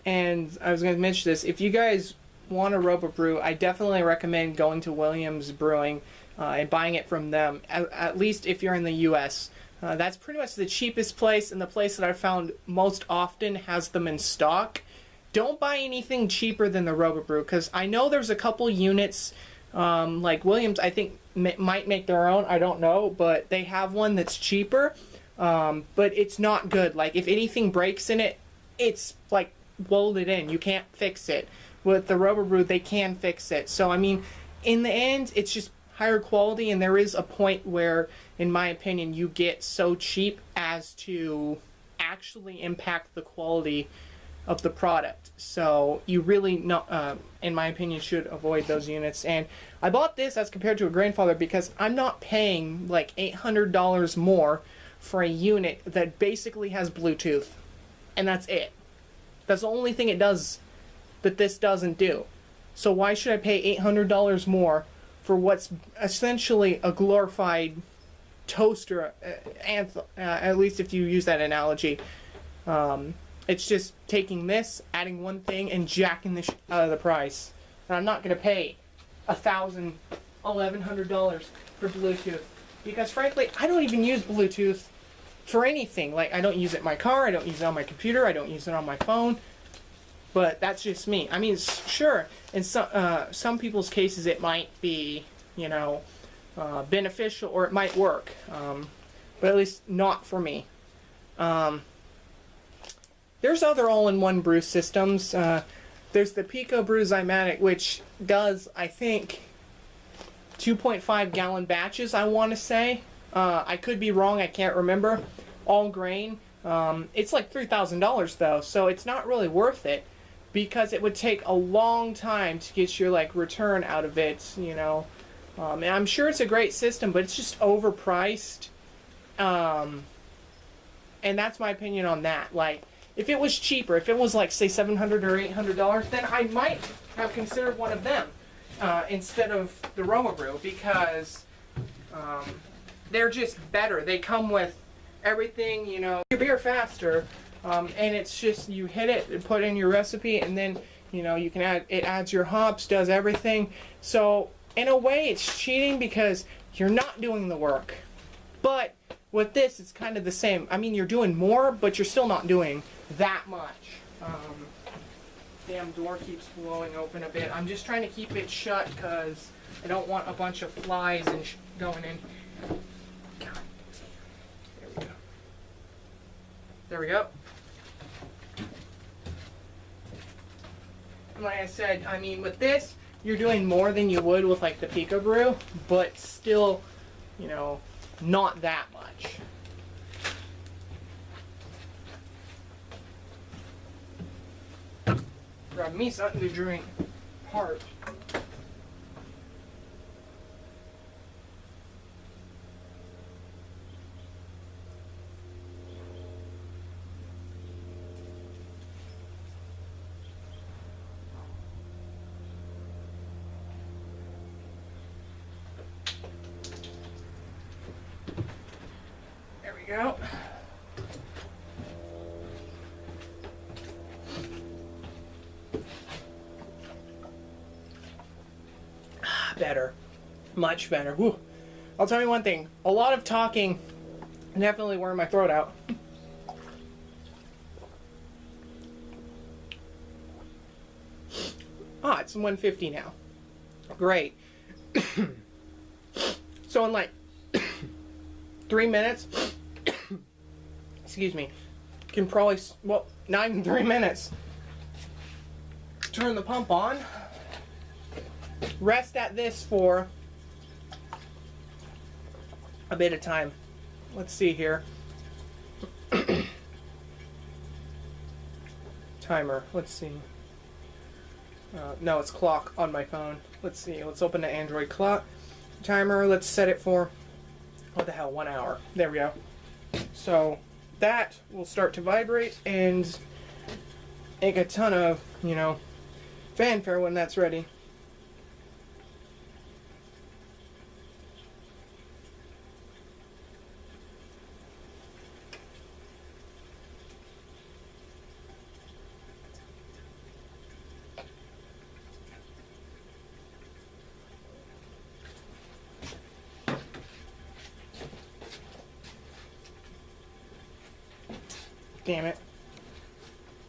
And I was going to mention this, if you guys want a Robo Brew, I definitely recommend going to Williams Brewing and buying it from them, at least if you're in the US. That's pretty much the cheapest place, and the place that I've found most often has them in stock. Don't buy anything cheaper than the Robo Brew, because I know there's a couple units, like Williams, I think might make their own, I don't know, but they have one that's cheaper, but it's not good. Like, if anything breaks in it, it's like welded in. You can't fix it. With the Robo Brew, they can fix it. So, I mean, in the end, it's just higher quality, and there is a point where, in my opinion, you get so cheap as to actually impact the quality of the product. So you really, in my opinion, should avoid those units. And I bought this as compared to a grandfather because I'm not paying like $800 more for a unit that basically has Bluetooth, and that's it. That's the only thing it does that this doesn't do. So why should I pay $800 more for what's essentially a glorified toaster? At least if you use that analogy. It's just taking this, adding one thing, and jacking the out of the price. And I'm not going to pay $1,000, $1,100 for Bluetooth. Because frankly, I don't even use Bluetooth for anything. Like, I don't use it in my car, I don't use it on my computer, I don't use it on my phone. But that's just me. I mean, sure, in some people's cases it might be, you know, beneficial, or it might work. But at least not for me. There's other all-in-one brew systems. There's the Pico Brew Zymatic, which does, I think, 2.5 gallon batches, I want to say. I could be wrong, I can't remember. All grain. It's like $3,000 though, so it's not really worth it, because it would take a long time to get your like return out of it, you know. And I'm sure it's a great system, but it's just overpriced. And that's my opinion on that. Like, if it was cheaper, if it was like, say, $700 or $800, then I might have considered one of them instead of the Romabrew, because they're just better. They come with everything, you know, your beer faster, and it's just, you hit it, put in your recipe, and then, you know, you can add, it adds your hops, does everything. So, in a way, it's cheating because you're not doing the work. But with this, it's kind of the same. I mean, you're doing more, but you're still not doing that much. Damn door keeps blowing open a bit. I'm just trying to keep it shut because I don't want a bunch of flies and going in. God. There we go. There we go. And like I said, I mean, with this, you're doing more than you would with like the Pico Brew, but still, you know, not that much. Grab me something to drink. Heart. There we go. Better. Much better. Whew. I'll tell you one thing. A lot of talking definitely wearing my throat out. Ah, it's 150 now. Great. So in like 3 minutes, excuse me, can probably, well, not even 3 minutes, turn the pump on, rest at this for a bit of time. Let's see here. Timer, let's see. No, it's clock on my phone. Let's see, let's open the Android clock. Timer, let's set it for, what the hell, 1 hour. There we go. So that will start to vibrate and make a ton of, you know, fanfare when that's ready. Damn it.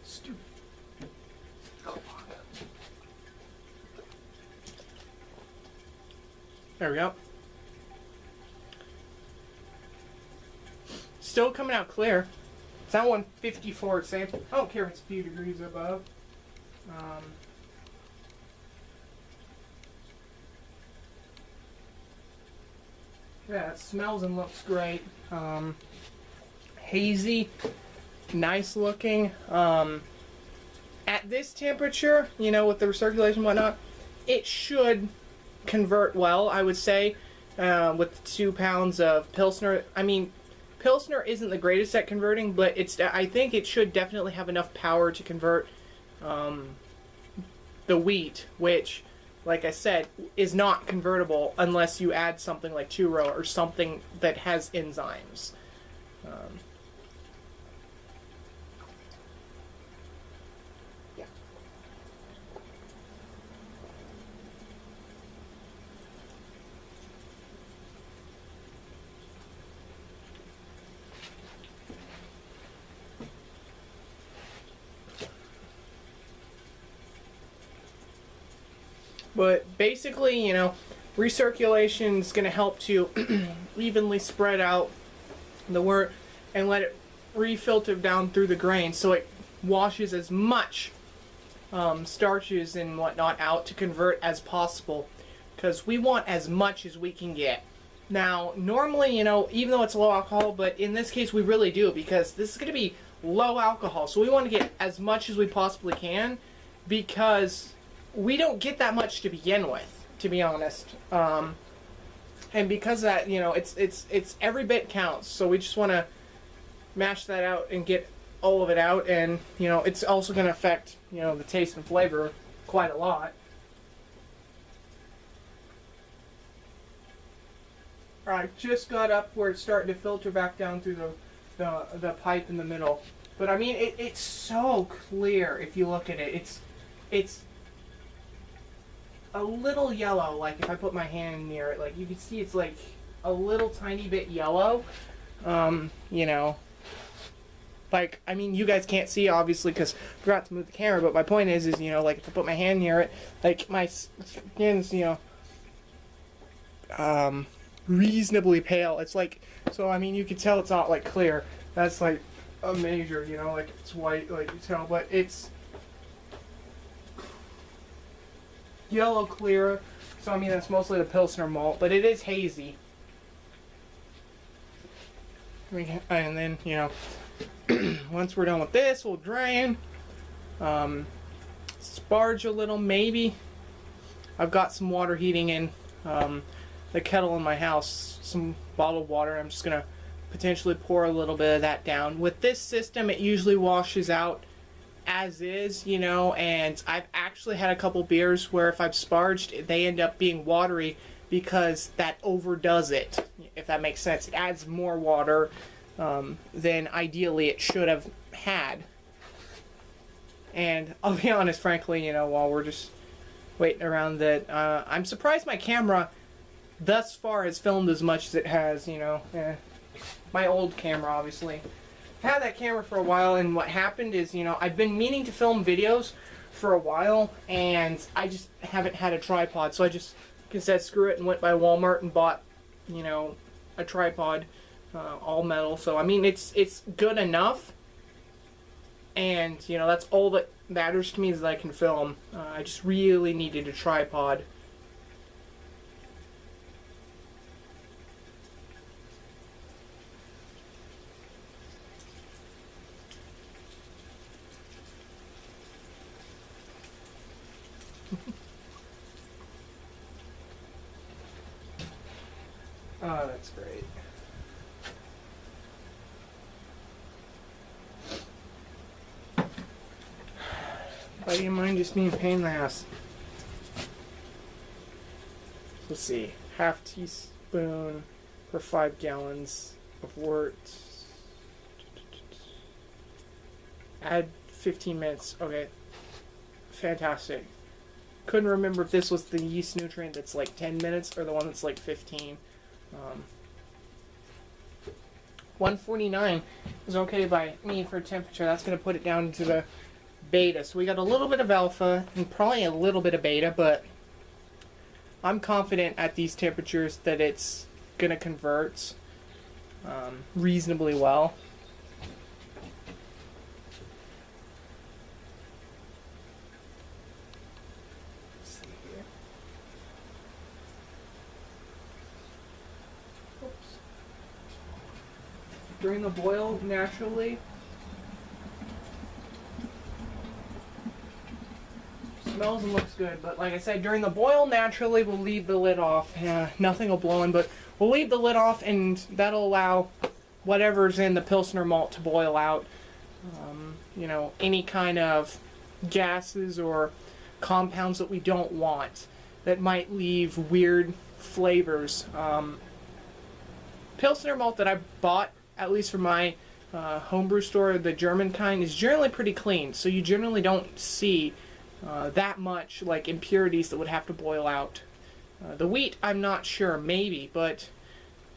Stupid. There we go. Still coming out clear. It's not 154, it's safe. I don't care if it's a few degrees above. Yeah, it smells and looks great. Hazy. nice looking. At this temperature, you know, with the recirculation and whatnot, it should convert well, I would say, with 2 pounds of Pilsner. I mean, Pilsner isn't the greatest at converting, but I think it should definitely have enough power to convert the wheat, which, like I said, is not convertible unless you add something like churro or something that has enzymes. Yeah. But basically, you know, recirculation is going to help to evenly spread out the wort and let it refilter down through the grain so it washes as much starches and whatnot out to convert as possible, because we want as much as we can get. Now, normally, you know, even though it's low alcohol, but in this case we really do, because this is going to be low alcohol, so we want to get as much as we possibly can, because we don't get that much to begin with, to be honest. And because of that, you know, it's every bit counts. So we just want to mash that out and get all of it out, and you know, it's also going to affect, you know, the taste and flavor quite a lot. Alright, just got up where it's starting to filter back down through the pipe in the middle. But I mean, it's so clear if you look at it. It's a little yellow, like if I put my hand near it, like you can see it's like a little tiny bit yellow. You know, like, I mean, you guys can't see obviously because I forgot to move the camera, but my point is you know, like if I put my hand near it, like my skin's, you know, reasonably pale. It's like, so I mean, you can tell it's not like clear. That's like a major, you know, like if it's white, like you tell, but it's yellow clear, so I mean that's mostly the Pilsner malt, but it is hazy. And then, you know, once we're done with this, we'll drain, sparge a little maybe. I've got some water heating in the kettle in my house, some bottled water. I'm just gonna potentially pour a little bit of that down. With this system, it usually washes out as is, you know, and I've actually had a couple beers where if I've sparged, they end up being watery because that overdoes it, if that makes sense. It adds more water than ideally it should have had. And I'll be honest, frankly, you know, while we're just waiting around, that I'm surprised my camera thus far has filmed as much as it has, you know. My old camera, obviously. I've had that camera for a while, and what happened is, you know, I've been meaning to film videos for a while, and I just haven't had a tripod, so I just said screw it and went by Walmart and bought, you know, a tripod, all metal. So I mean, it's good enough, and you know, that's all that matters to me, is that I can film. I just really needed a tripod. Oh, that's great. Buddy of mine just being a pain in the ass. Let's see. Half teaspoon for 5 gallons of wort. Add 15 minutes. Okay. Fantastic. Couldn't remember if this was the yeast nutrient that's like 10 minutes or the one that's like 15. 149 is okay by me for temperature. That's going to put it down to the beta. So we got a little bit of alpha and probably a little bit of beta, but I'm confident at these temperatures that it's going to convert reasonably well. During the boil, naturally, smells and looks good. But like I said, during the boil, naturally we'll leave the lid off. Nothing will blow in, but we'll leave the lid off, and that'll allow whatever's in the Pilsner malt to boil out. You know, any kind of gases or compounds that we don't want that might leave weird flavors. Pilsner malt that I bought, at least from my homebrew store, the German kind, is generally pretty clean, so you generally don't see that much like impurities that would have to boil out. The wheat, I'm not sure, maybe, but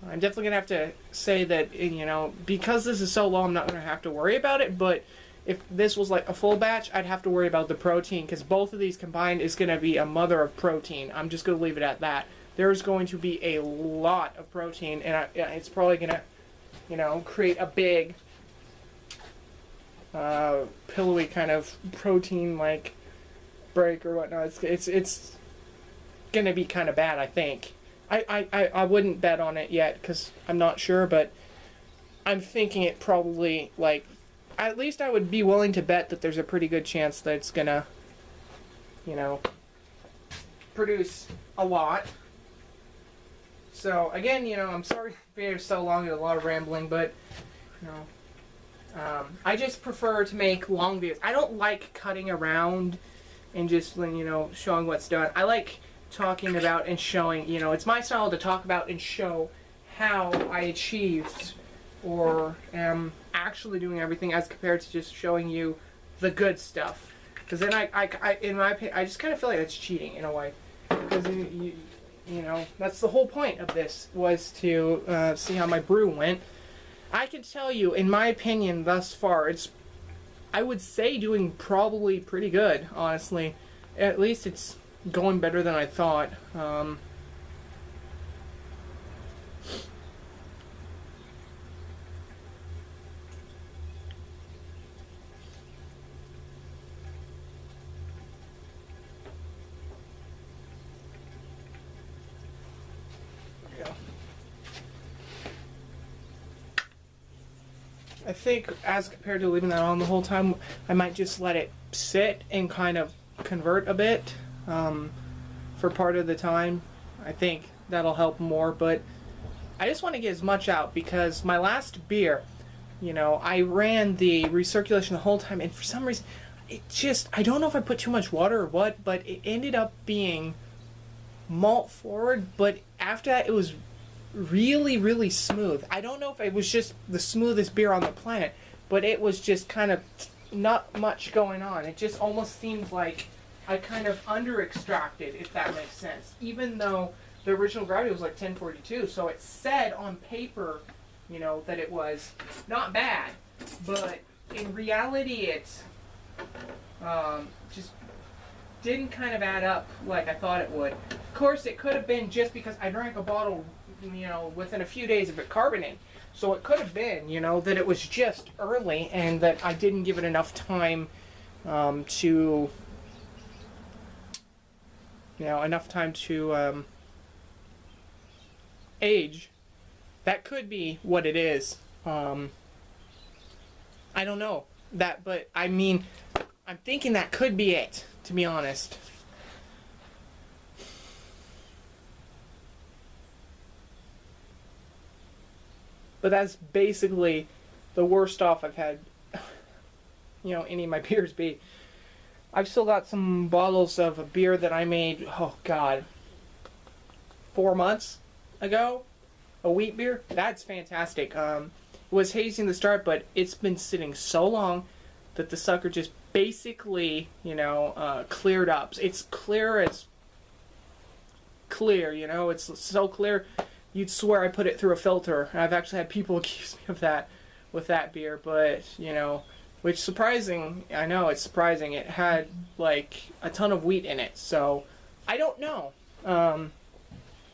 I'm definitely gonna have to say that, you know, because this is so low, I'm not gonna have to worry about it. But if this was like a full batch, I'd have to worry about the protein, because both of these combined is gonna be a mother of protein. I'm just gonna leave it at that. There's going to be a lot of protein, and it's probably gonna, you know, create a big pillowy kind of protein like break or whatnot. It's gonna be kind of bad, I think. I wouldn't bet on it yet because I'm not sure, but I'm thinking it probably, like, at least I would be willing to bet that there's a pretty good chance that it's gonna, you know, produce a lot. So again, you know, I'm sorry for so long and a lot of rambling, but you know, I just prefer to make long videos. I don't like cutting around and just, you know, showing what's done. I like talking about and showing, you know, it's my style to talk about and show how I achieved or am actually doing everything, as compared to just showing you the good stuff. Because then in my opinion, I just kind of feel like it's cheating in a way. Because you know, that's the whole point of this, was to see how my brew went. I can tell you, in my opinion, thus far, it's, I would say, doing probably pretty good, honestly. At least it's going better than I thought. I think, as compared to leaving that on the whole time, I might just let it sit and kind of convert a bit for part of the time. I think that'll help more, but I just want to get as much out, because my last beer, you know, I ran the recirculation the whole time, and for some reason, it just, I don't know if I put too much water or what, but it ended up being malt forward, but after that it was really, really smooth. I don't know if it was just the smoothest beer on the planet, but it was just kind of not much going on. It just almost seemed like I kind of under-extracted, if that makes sense. Even though the original gravity was like 1042, so it said on paper, you know, that it was not bad, but in reality it's just didn't kind of add up like I thought it would. Of course, it could have been just because I drank a bottle, you know, within a few days of it carbonating. So it could have been, you know, that it was just early and that I didn't give it enough time to, you know, age. That could be what it is. I don't know that, but I mean, I'm thinking that could be it, to be honest. But that's basically the worst off I've had, you know, any of my beers be. I've still got some bottles of a beer that I made, oh God, 4 months ago. A wheat beer. That's fantastic. It was hazy in the start, but it's been sitting so long that the sucker just basically, you know, cleared up. It's clear as clear, you know, it's so clear you'd swear I put it through a filter. I've actually had people accuse me of that with that beer, but, you know, which surprising, I know it's surprising, it had like a ton of wheat in it, so I don't know.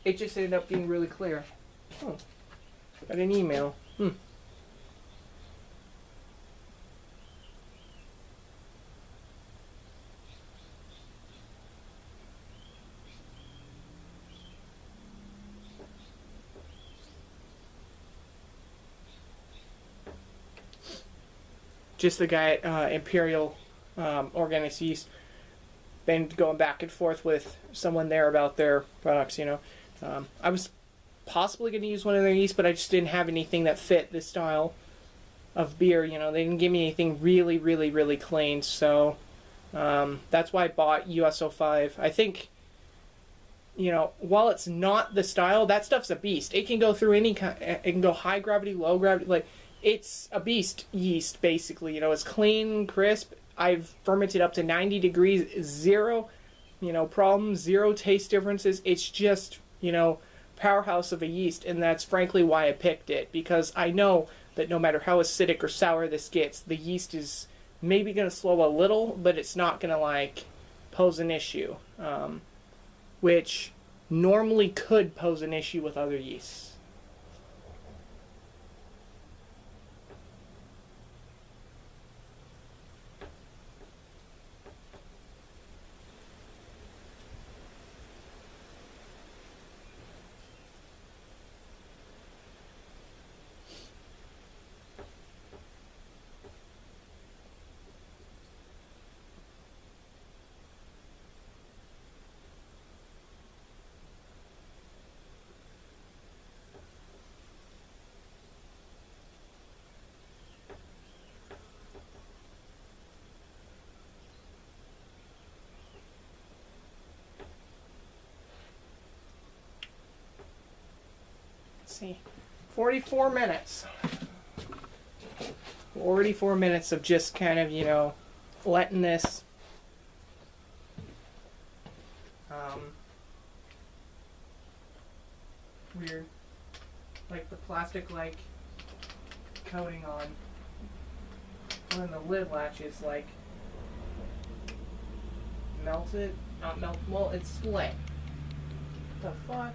It just ended up being really clear. Oh, got an email. Just the guy at Imperial Organics Yeast. been going back and forth with someone there about their products, you know. I was possibly going to use one of their yeast, but I just didn't have anything that fit this style of beer, you know. They didn't give me anything really, really, really clean, so that's why I bought US-05. I think, you know, while it's not the style, that stuff's a beast. It can go through any kind, it can go high gravity, low gravity, like, it's a beast yeast, basically, you know. It's clean, crisp. I've fermented up to 90 degrees, zero, you know, problems, zero taste differences. It's just, you know, powerhouse of a yeast, and that's frankly why I picked it, because I know that no matter how acidic or sour this gets, the yeast is maybe going to slow a little, but it's not going to, like, pose an issue, which normally could pose an issue with other yeasts. See, 44 minutes. 44 minutes of just kind of, you know, letting this weird, like the plastic like coating on when the lid latches, like melted, not melt, well, it's split. What the fuck?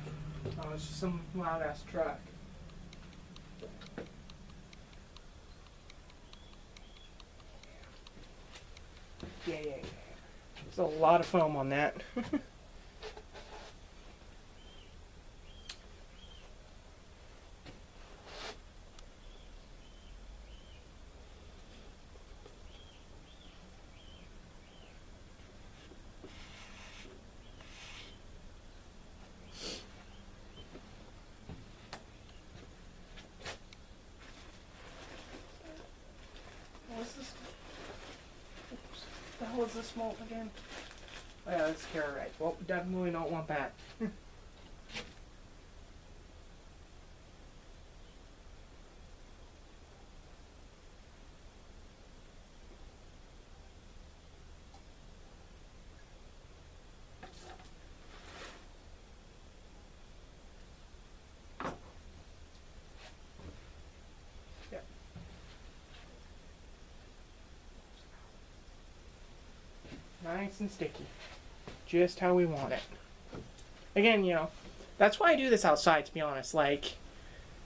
Oh, it's just some loud ass truck. Yeah. There's a lot of foam on that. What was this malt again? Oh yeah, that's carrot right. Well, definitely don't want that. Nice and sticky. Just how we want it. Again, you know, that's why I do this outside, to be honest. Like,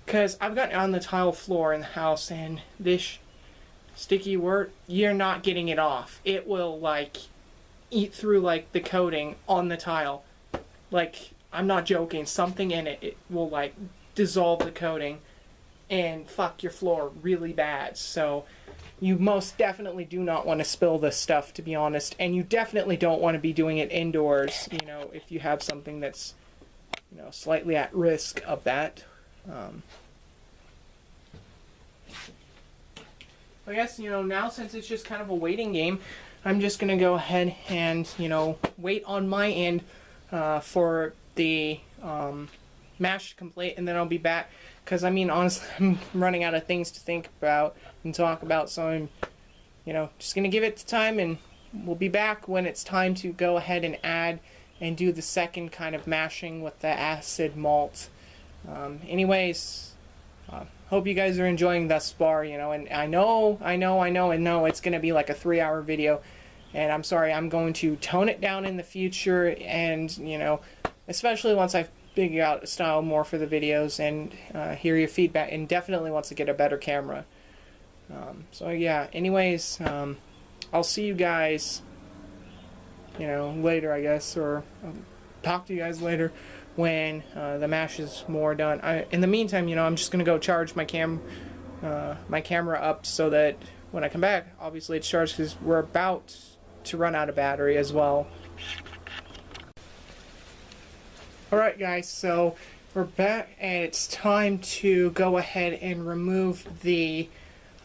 because I've gotten on the tile floor in the house, and this sticky wort, you're not getting it off. It will, like, eat through, like, the coating on the tile. Like, I'm not joking. Something in it will, like, dissolve the coating and fuck your floor really bad. So you most definitely do not want to spill this stuff, to be honest, and you definitely don't want to be doing it indoors, you know, if you have something that's, you know, slightly at risk of that. I guess, you know, now since it's just kind of a waiting game, I'm just going to go ahead and, you know, wait on my end for the mash to complete, and then I'll be back. Because, I mean, honestly, I'm running out of things to think about and talk about, so I'm, you know, just going to give it time, and we'll be back when it's time to go ahead and add and do the second kind of mashing with the acid malt. Anyways, hope you guys are enjoying thus far, you know, and I know it's going to be like a 3-hour video, and I'm sorry, I'm going to tone it down in the future, and, you know, especially once I've figure out a style more for the videos and hear your feedback, and definitely wants to get a better camera. So yeah, anyways, I'll see you guys, you know, later, I guess, or talk to you guys later when the mash is more done. In the meantime, you know, I'm just gonna go charge my camera up so that when I come back, obviously it's charged, because we're about to run out of battery as well. Alright guys, so we're back and it's time to go ahead and remove the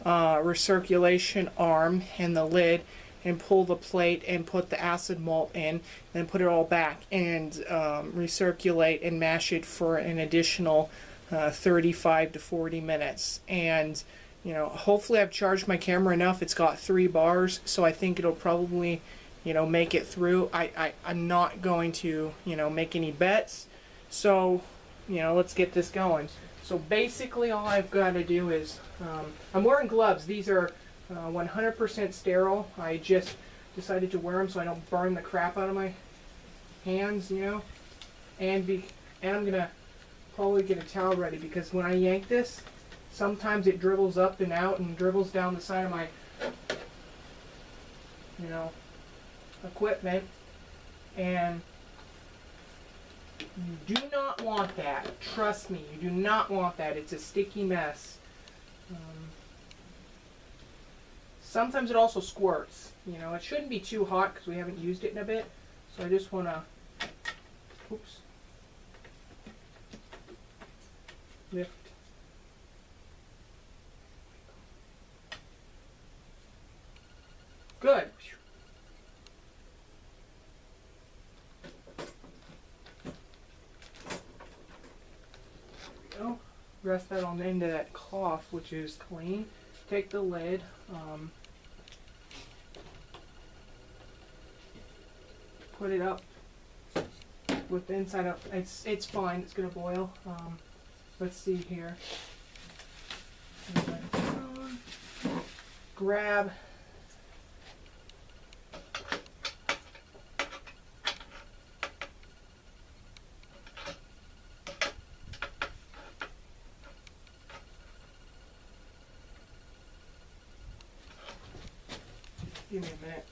recirculation arm and the lid and pull the plate and put the acid malt in, then put it all back and recirculate and mash it for an additional 35 to 40 minutes. And you know, hopefully I've charged my camera enough. It's got 3 bars, so I think it'll probably, you know, make it through. I'm not going to, you know, make any bets. So, you know, let's get this going. So basically all I've got to do is, I'm wearing gloves. These are 100% sterile. I just decided to wear them so I don't burn the crap out of my hands, you know. And I'm going to probably get a towel ready because when I yank this, sometimes it dribbles up and out and dribbles down the side of my, you know, equipment. And you do not want that. Trust me, you do not want that. It's a sticky mess. Sometimes it also squirts. You know, it shouldn't be too hot because we haven't used it in a bit. So I just want to, oops, lift. Good. There we go. Rest that on the end of that cloth, which is clean. Take the lid. Put it up with the inside up. It's fine. It's gonna boil. Let's see here. Grab. Give me a minute.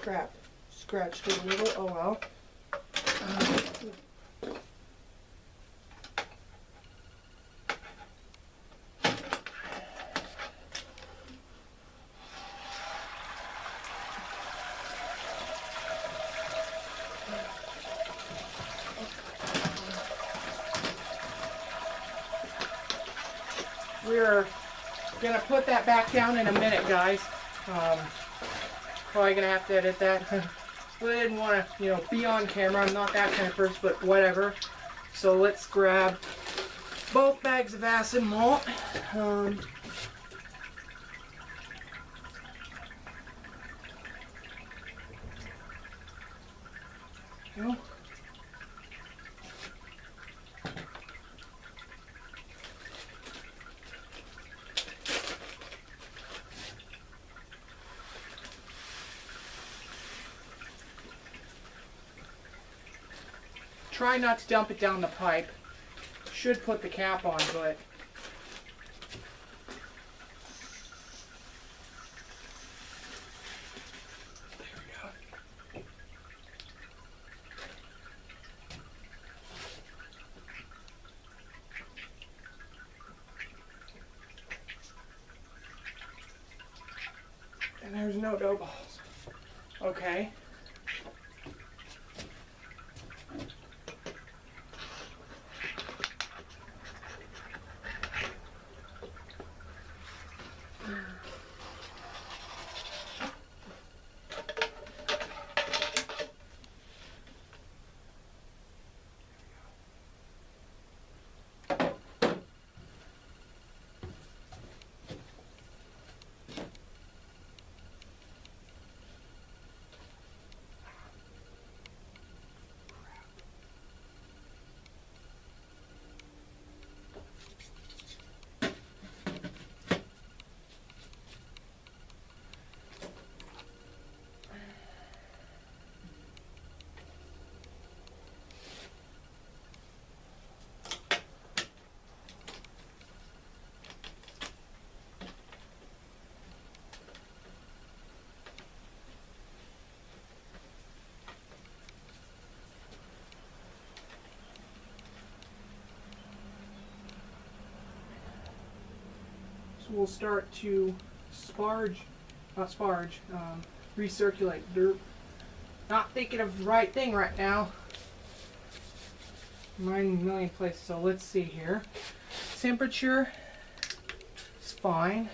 Crap. Scratched it a little. Oh well. We're gonna put that back down in a minute, guys. Probably gonna have to edit that. I didn't want to, you know, be on camera. I'm not that kind of person, but whatever. So let's grab both bags of acid malt. Go. Try not to dump it down the pipe. Should put the cap on, but there we go. And there's no dough balls. Okay. will start to recirculate. Derp. Not thinking of the right thing right now. Mind in a million places. So let's see here. Temperature is fine.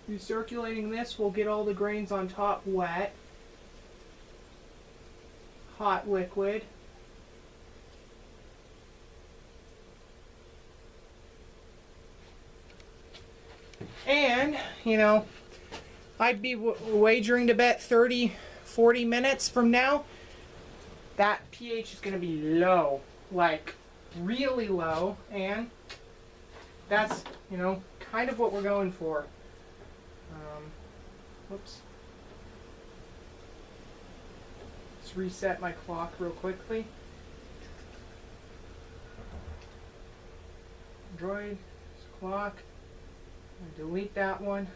Recirculating this will get all the grains on top wet. Hot liquid. And, you know, I'd be wagering to bet 30, 40 minutes from now, that pH is going to be low, like really low, and that's, you know, kind of what we're going for. Whoops. Let's reset my clock real quickly. Android clock. Delete that one.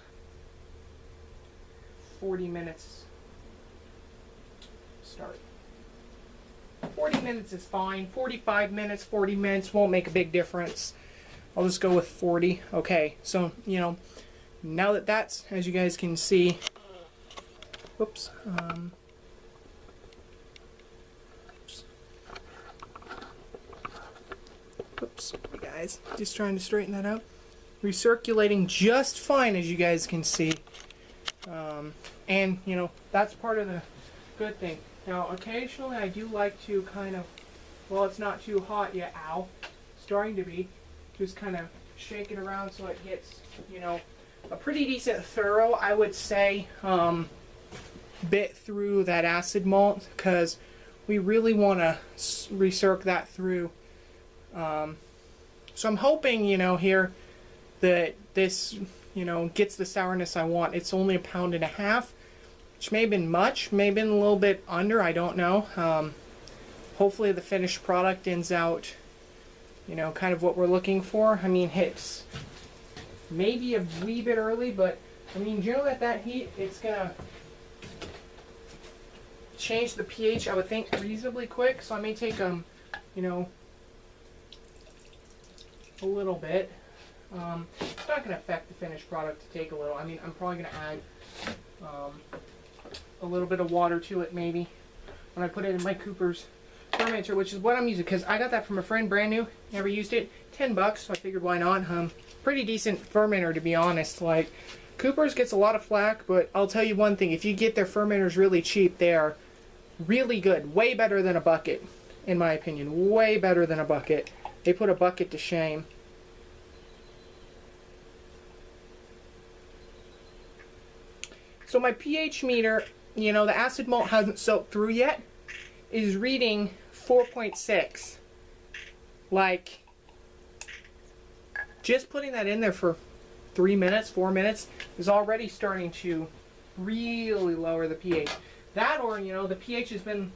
40 minutes. Start. 40 minutes is fine. 45 minutes, 40 minutes won't make a big difference. I'll just go with 40. Okay, so, you know, now that that's, as you guys can see, whoops, whoops, guys, just trying to straighten that out. Recirculating just fine, as you guys can see. And, you know, that's part of the good thing. Now, occasionally I do like to kind of, well, it's not too hot yet, ow, starting to be, just kind of shake it around so it gets, you know, a pretty decent thorough, I would say, bit through that acid malt, because we really want to recirc that through. So I'm hoping, you know, here that this, you know, gets the sourness I want. It's only 1.5 pounds, which may have been much, may have been a little bit under, I don't know. Hopefully the finished product ends out, you know, kind of what we're looking for. I mean, it's maybe a wee bit early, but I mean, generally at that heat, it's gonna change the pH, I would think, reasonably quick. So I may take you know, a little bit. It's not gonna affect the finished product to take a little. I mean, I'm probably gonna add a little bit of water to it maybe when I put it in my Cooper's fermenter, which is what I'm using, because I got that from a friend, brand new, never used it, $10, so I figured why not. Pretty decent fermenter, to be honest. Like, Cooper's gets a lot of flack, but I'll tell you one thing, if you get their fermenters really cheap, they are really good, way better than a bucket, in my opinion, way better than a bucket. They put a bucket to shame. So my pH meter, you know, the acid malt hasn't soaked through yet, is reading 4.6. Like, just putting that in there for 3 minutes, 4 minutes, is already starting to really lower the pH. That, or, you know, the pH has been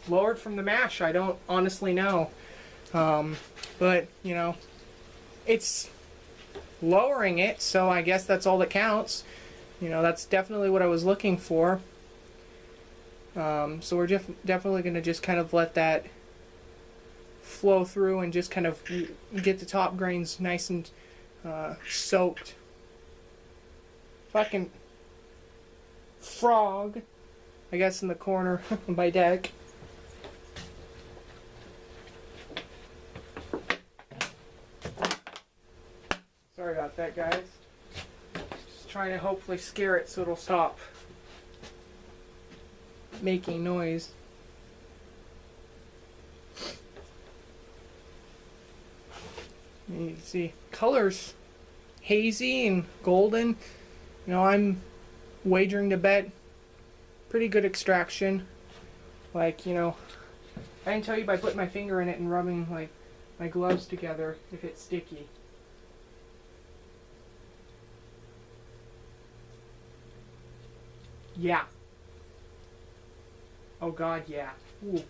lowered from the mash. I don't honestly know. But, you know, it's lowering it, so I guess that's all that counts. You know, that's definitely what I was looking for. So we're definitely going to just kind of let that flow through and just kind of get the top grains nice and soaked. Fucking frog, I guess, in the corner of my deck. Sorry about that, guys. Just trying to hopefully scare it so it'll stop making noise. And you can see colors hazy and golden. You know, I'm wagering to bet pretty good extraction. Like, you know, I can tell you by putting my finger in it and rubbing like my gloves together if it's sticky. Yeah. Oh god, yeah. Ooh.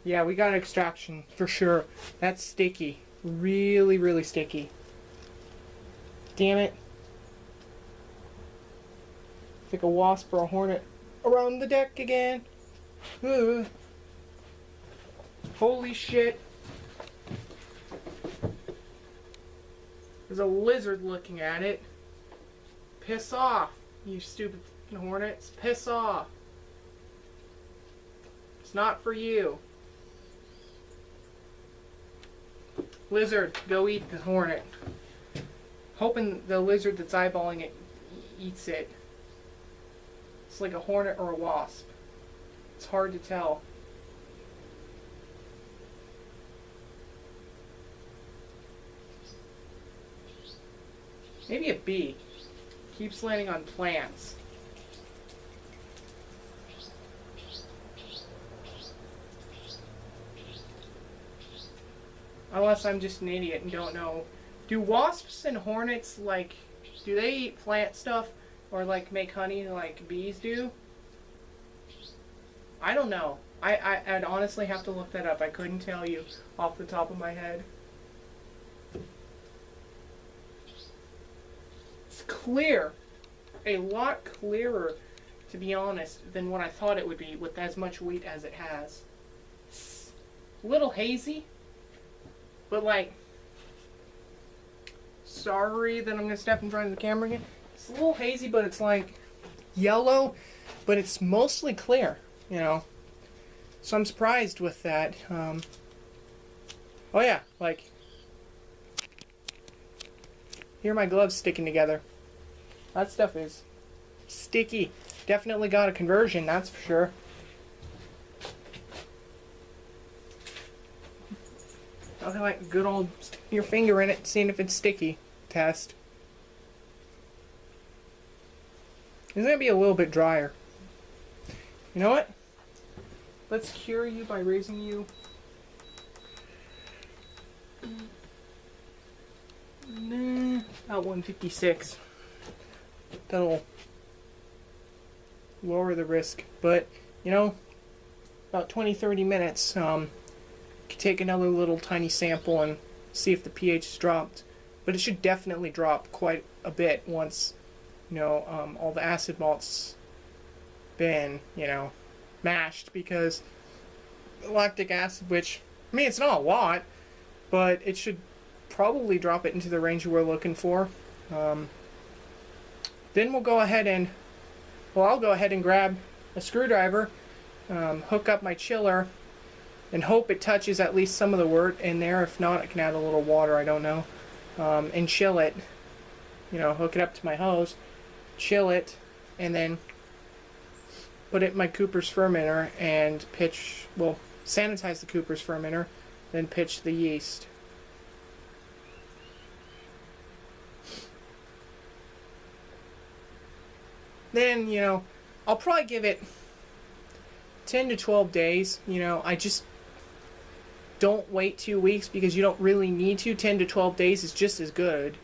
Yeah, we got an extraction for sure. That's sticky. Really, really sticky. Damn it. It's like a wasp or a hornet around the deck again. Holy shit. There's a lizard looking at it. Piss off, you stupid hornets. Piss off. It's not for you. Lizard, go eat the hornet. Hoping the lizard that's eyeballing it eats it. It's like a hornet or a wasp. It's hard to tell. Maybe a bee. Keeps landing on plants. Unless I'm just an idiot and don't know. Do wasps and hornets, like, do they eat plant stuff or like make honey like bees do? I don't know. I'd honestly have to look that up. I couldn't tell you off the top of my head. It's clear. A lot clearer, to be honest, than what I thought it would be with as much wheat as it has. It's a little hazy, but like, sorry that I'm going to step in front of the camera again. It's a little hazy, but it's like yellow, but it's mostly clear, you know. So I'm surprised with that. Oh yeah, like, here are my gloves sticking together. That stuff is sticky. Definitely got a conversion, that's for sure. Nothing like good old sticking your finger in it, seeing if it's sticky test. It's gonna be a little bit drier. You know what? Let's cure you by raising you. Nah, about 156. That'll lower the risk, but you know, about 20-30 minutes. Could take another little tiny sample and see if the pH is dropped, but it should definitely drop quite a bit once, you know, all the acid malt's been, you know, mashed, because lactic acid, which, I mean, it's not a lot, but it should probably drop it into the range we're looking for. Then we'll go ahead and, well, I'll go ahead and grab a screwdriver, hook up my chiller, and hope it touches at least some of the wort in there. If not, I can add a little water, I don't know, and chill it. You know, hook it up to my hose, chill it, and then put it in my Cooper's fermenter and pitch, well, sanitize the Cooper's fermenter, then pitch the yeast. Then, you know, I'll probably give it 10 to 12 days. You know, I just don't wait 2 weeks because you don't really need to. 10 to 12 days is just as good,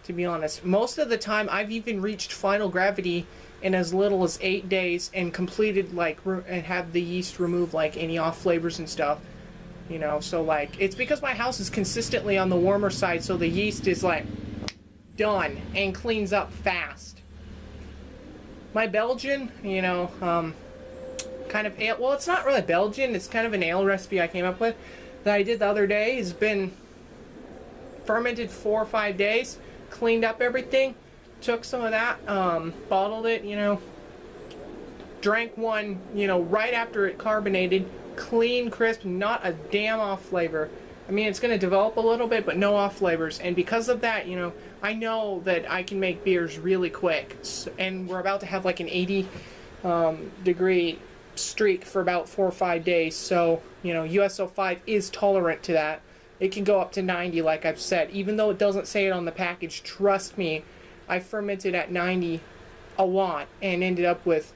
to be honest. Most of the time, I've even reached final gravity in as little as 8 days and completed, like, and have the yeast remove, like, any off flavors and stuff. You know, so, like, it's because my house is consistently on the warmer side, so the yeast is, like, done and cleans up fast. My Belgian, you know, kind of ale, well, it's not really Belgian, it's kind of an ale recipe I came up with that I did the other day. It's been fermented 4 or 5 days, cleaned up everything, took some of that, bottled it, you know, drank one, you know, right after it carbonated, clean, crisp, not a damn off flavor. I mean, it's going to develop a little bit, but no off flavors. And because of that, you know, I know that I can make beers really quick. And we're about to have like an 80 degree streak for about 4 or 5 days. So, you know, USO5 is tolerant to that. It can go up to 90, like I've said. Even though it doesn't say it on the package, trust me, I fermented at 90 a lot and ended up with,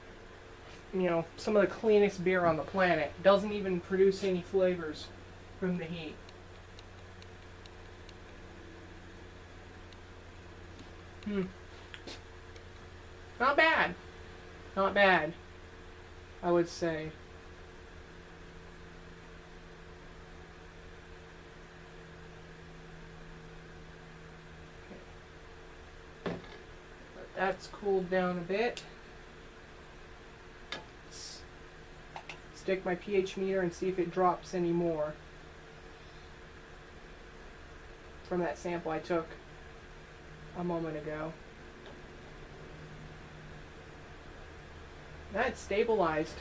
you know, some of the cleanest beer on the planet. Doesn't even produce any flavors from the heat. Not bad. Not bad, I would say. Okay. Let that's cooled down a bit. It's stick my pH meter and see if it drops any more from that sample I took a moment ago. That's stabilized.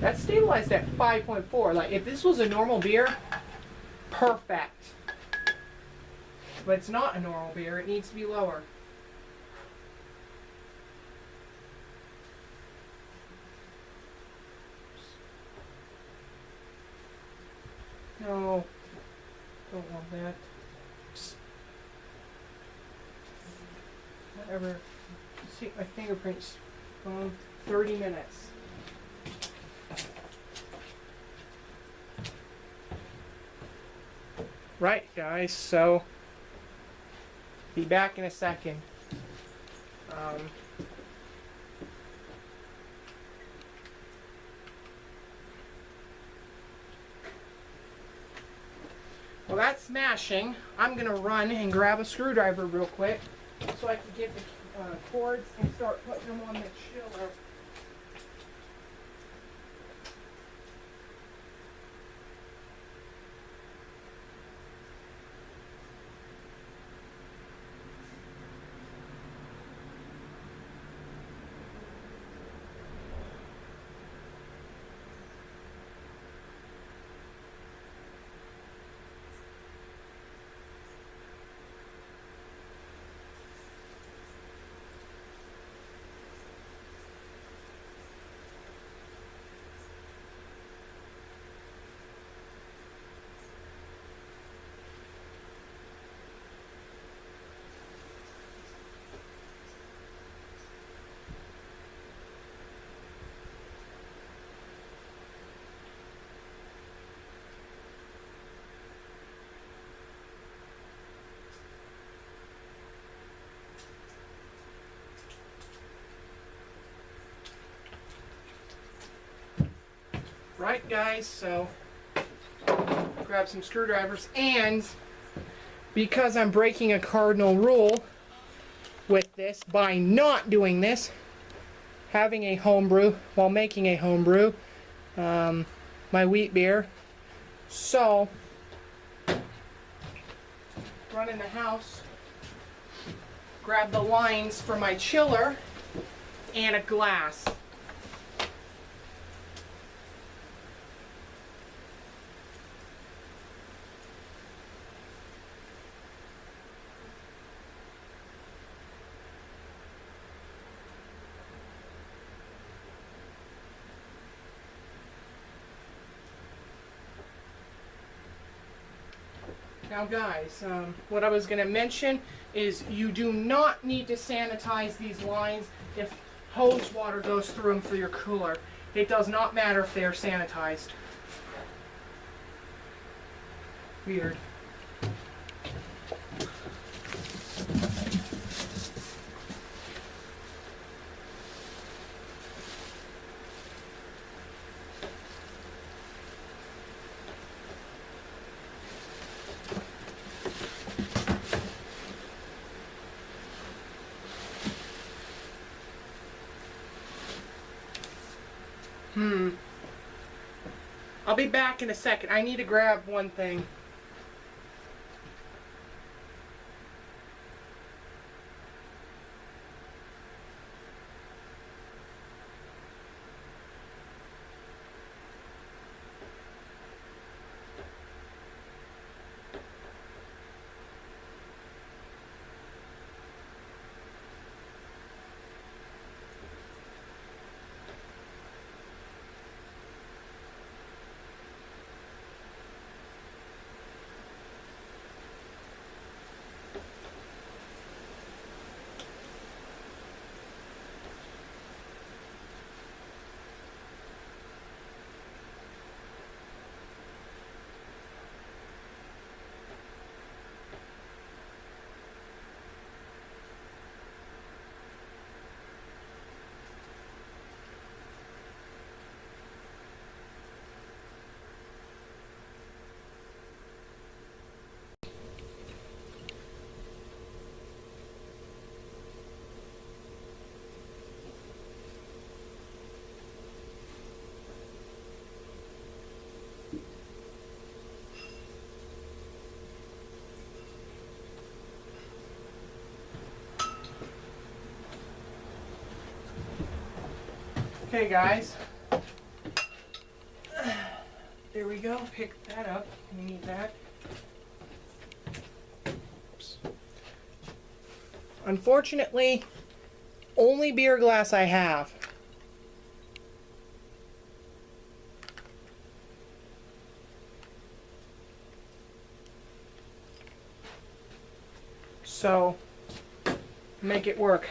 That's stabilized at 5.4. Like, if this was a normal beer, perfect. But it's not a normal beer. It needs to be lower. No, don't want that. Whatever. See my fingerprints. 30 minutes. Right, guys, so be back in a second. Well, that's smashing. I'm going to run and grab a screwdriver real quick so I can get the cords and start putting them on the chiller. Right, guys, so grab some screwdrivers, and because I'm breaking a cardinal rule with this by not doing this, having a homebrew while making a homebrew, my wheat beer, so run in the house, grab the lines for my chiller and a glass. Now guys, what I was going to mention is you do not need to sanitize these lines if hose water goes through them for your cooler. It does not matter if they are sanitized. Weird. I'll be back in a second. I need to grab one thing. Okay, guys. There we go. Pick that up. We need that. Oops. Unfortunately, only beer glass I have. So, make it work.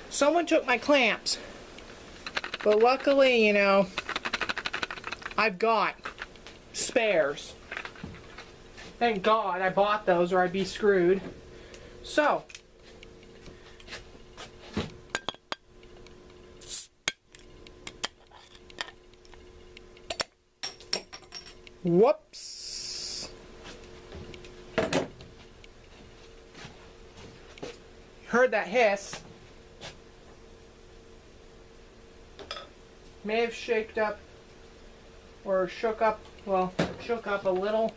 Someone took my clamps, but luckily, you know, I've got spares. Thank God I bought those, or I'd be screwed. So, whoops. Heard that hiss. May have shook up a little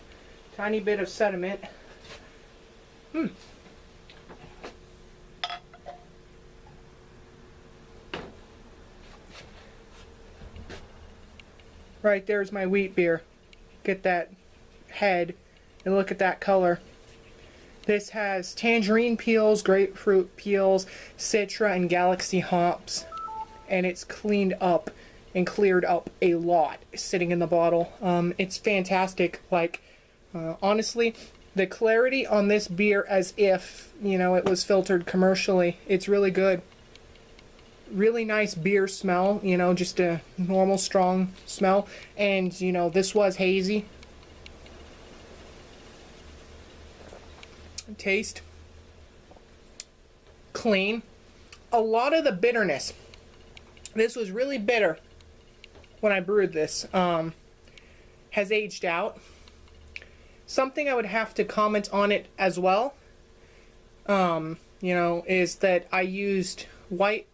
tiny bit of sediment. Right there's my wheat beer. Get that head and look at that color. This has tangerine peels, grapefruit peels, citra, and galaxy hops, and it's cleaned up and cleared up a lot sitting in the bottle. It's fantastic. Like, honestly, the clarity on this beer, as if, you know, it was filtered commercially, it's really good. Really nice beer smell, you know, just a normal strong smell. And, you know, this was hazy. Taste. Clean. A lot of the bitterness. This was really bitter when I brewed this. Has aged out. Something I would have to comment on it as well, you know, is that I used White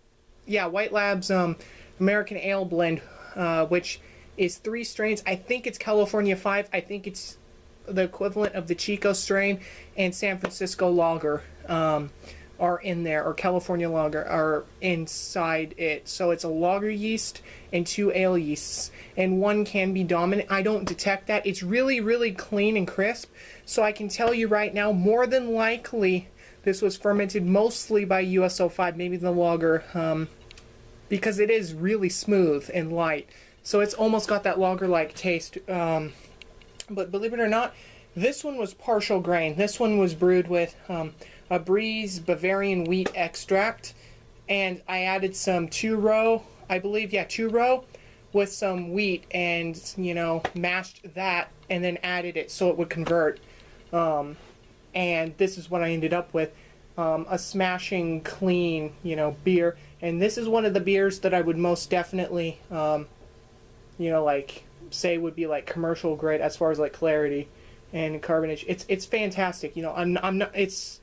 Lab's American Ale blend, which is 3 strains. I think it's California 5. I think it's the equivalent of the Chico strain, and San Francisco Lager are in there, or California Lager are inside it. So it's a lager yeast and 2 ale yeasts, and one can be dominant. I don't detect that. It's really, really clean and crisp. So I can tell you right now, more than likely, this was fermented mostly by USO5, maybe the lager, because it is really smooth and light. So it's almost got that lager-like taste. But believe it or not, this one was partial grain. This one was brewed with a Breeze Bavarian wheat extract, and I added some 2-row, I believe, 2-row, with some wheat, and, you know, mashed that and then added it so it would convert. And this is what I ended up with, a smashing clean, you know, beer. And this is one of the beers that I would most definitely, you know, like, say would be like commercial grade as far as like clarity and carbonation. It's fantastic. You know, I'm not. It's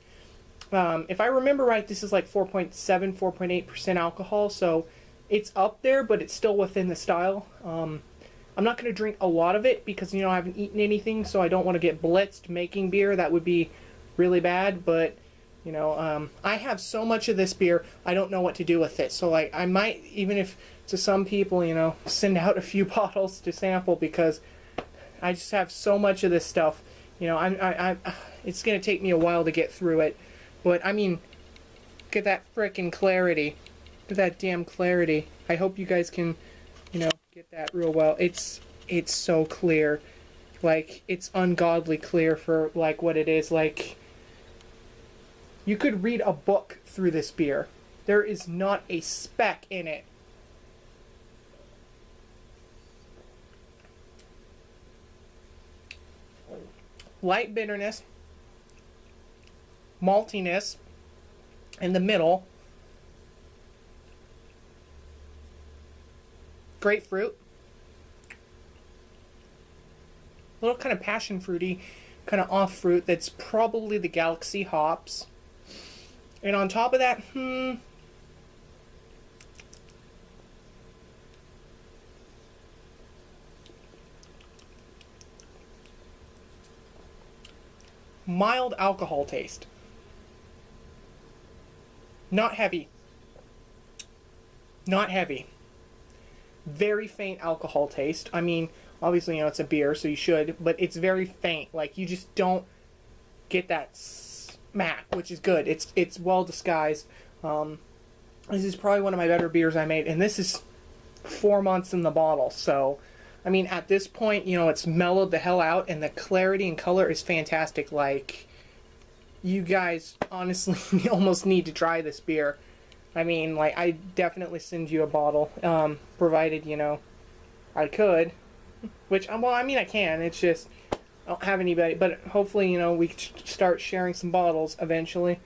if I remember right, this is like 4.7, 4.8% alcohol, so it's up there, but it's still within the style. I'm not going to drink a lot of it because, you know, I haven't eaten anything, so I don't want to get blitzed making beer. That would be really bad. But, you know, I have so much of this beer, I don't know what to do with it. So, like, I might, even if to some people, you know, send out a few bottles to sample, because I just have so much of this stuff. You know, it's going to take me a while to get through it. But, I mean, look at that frickin' clarity. Look at that damn clarity. I hope you guys can, you know, get that real well. It's so clear. Like, it's ungodly clear for, like, what it is. Like, you could read a book through this beer. There is not a speck in it. Light bitterness, maltiness in the middle, grapefruit, a little kind of passion fruity, kind of off fruit. That's probably the Galaxy hops, and on top of that, mild alcohol taste. Not heavy. Not heavy. very faint alcohol taste. I mean, obviously, you know, it's a beer, so you should, but it's very faint. Like, you just don't get that smack, which is good. It's well disguised. This is probably one of my better beers I made, and this is 4 months in the bottle, so I mean, at this point, you know, it's mellowed the hell out, and the clarity and color is fantastic. Like, you guys honestly almost need to try this beer. I mean, like, I definitely send you a bottle, provided, you know, I could, which, well, I mean, I can, it's just, I don't have anybody, but hopefully, you know, we can start sharing some bottles eventually.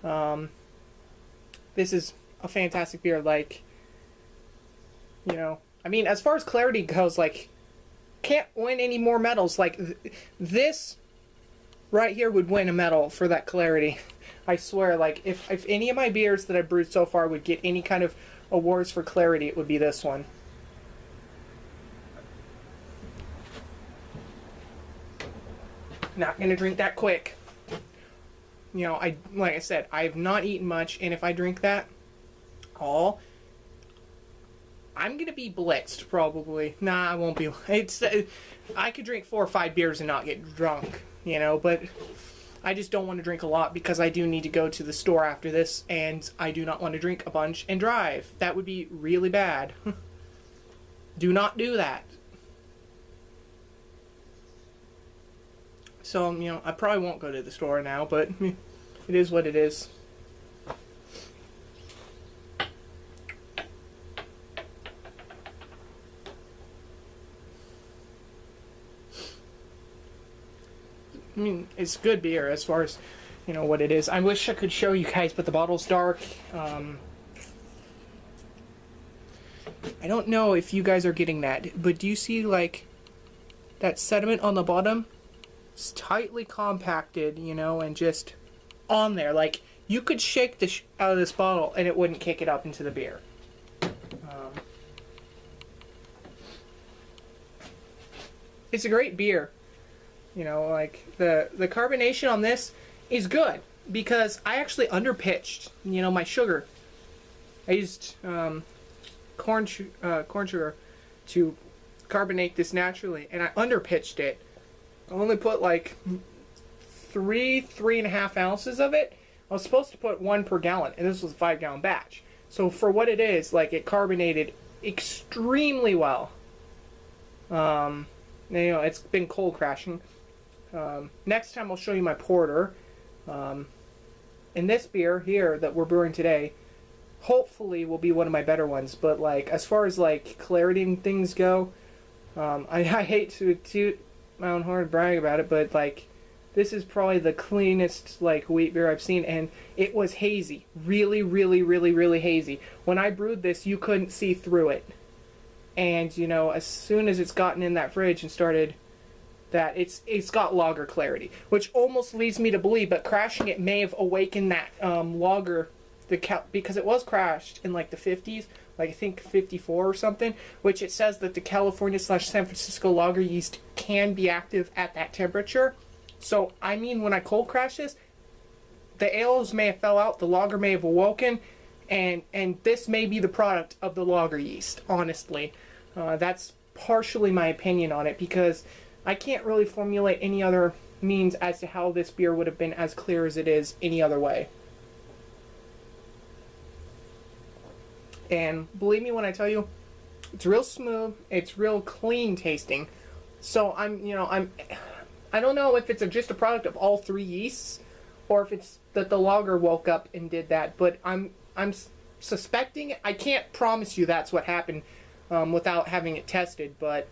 This is a fantastic beer, like, you know, I mean, as far as clarity goes, like, can't win any more medals. Like, this right here would win a medal for that clarity. I swear, like, if any of my beers that I've brewed so far would get any kind of awards for clarity, it would be this one. Not gonna drink that quick. You know, like I said, I've not eaten much, and if I drink that all, I'm gonna be blitzed, probably. Nah, I won't be. I could drink 4 or 5 beers and not get drunk, you know, but I just don't want to drink a lot because I do need to go to the store after this, and I do not want to drink a bunch and drive. That would be really bad. Do not do that. So, you know, I probably won't go to the store now, but it is what it is. I mean, it's good beer as far as, you know, what it is. I wish I could show you guys, but the bottle's dark. I don't know if you guys are getting that, but do you see, like, that sediment on the bottom? It's tightly compacted, you know, and just on there. Like, you could shake the out of this bottle and it wouldn't kick it up into the beer. It's a great beer. You know, like, the carbonation on this is good because I actually underpitched, you know, my sugar. I used corn sugar to carbonate this naturally, and I underpitched it. I only put like 3.5 ounces of it. I was supposed to put 1 per gallon, and this was a 5-gallon batch. So for what it is, like, it carbonated extremely well. You know, it's been cold crashing. Next time I'll show you my porter. And this beer here that we're brewing today, hopefully will be one of my better ones. But, like, as far as, like, clarity and things go, I hate to toot my own horn and brag about it, but, like, this is probably the cleanest, like, wheat beer I've seen, and it was hazy. Really, really, really, really hazy. When I brewed this, you couldn't see through it. And, you know, as soon as it's gotten in that fridge and started that, it's got lager clarity, which almost leads me to believe, but crashing it may have awakened that lager, because it was crashed in, like, the 50s, like, I think 54 or something, which it says that the California/San Francisco lager yeast can be active at that temperature. So, I mean, when I cold crash this, the ales may have fell out, the lager may have awoken, and this may be the product of the lager yeast, honestly. That's partially my opinion on it, because I can't really formulate any other means as to how this beer would have been as clear as it is any other way. And believe me when I tell you, it's real smooth, it's real clean tasting. So I don't know if it's just a product of all 3 yeasts, or if it's that the lager woke up and did that, but I'm suspecting it. I can't promise you that's what happened without having it tested, but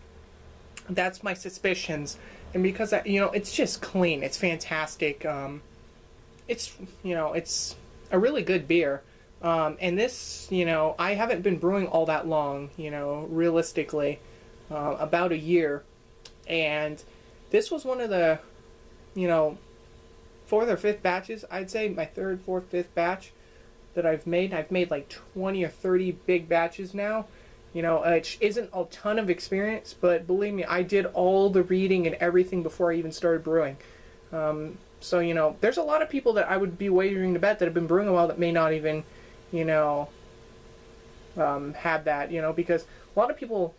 that's my suspicions. And because it's just clean, it's fantastic. It's a really good beer. And this, I haven't been brewing all that long, realistically, about a year. And this was one of the, 4th or 5th batches, I'd say, my 3rd, 4th, 5th batch that I've made. I've made like 20 or 30 big batches now. It isn't a ton of experience, but believe me, I did all the reading and everything before I even started brewing. So, there's a lot of people that I would be wagering to bet that have been brewing a while that may not even, have that, because a lot of people,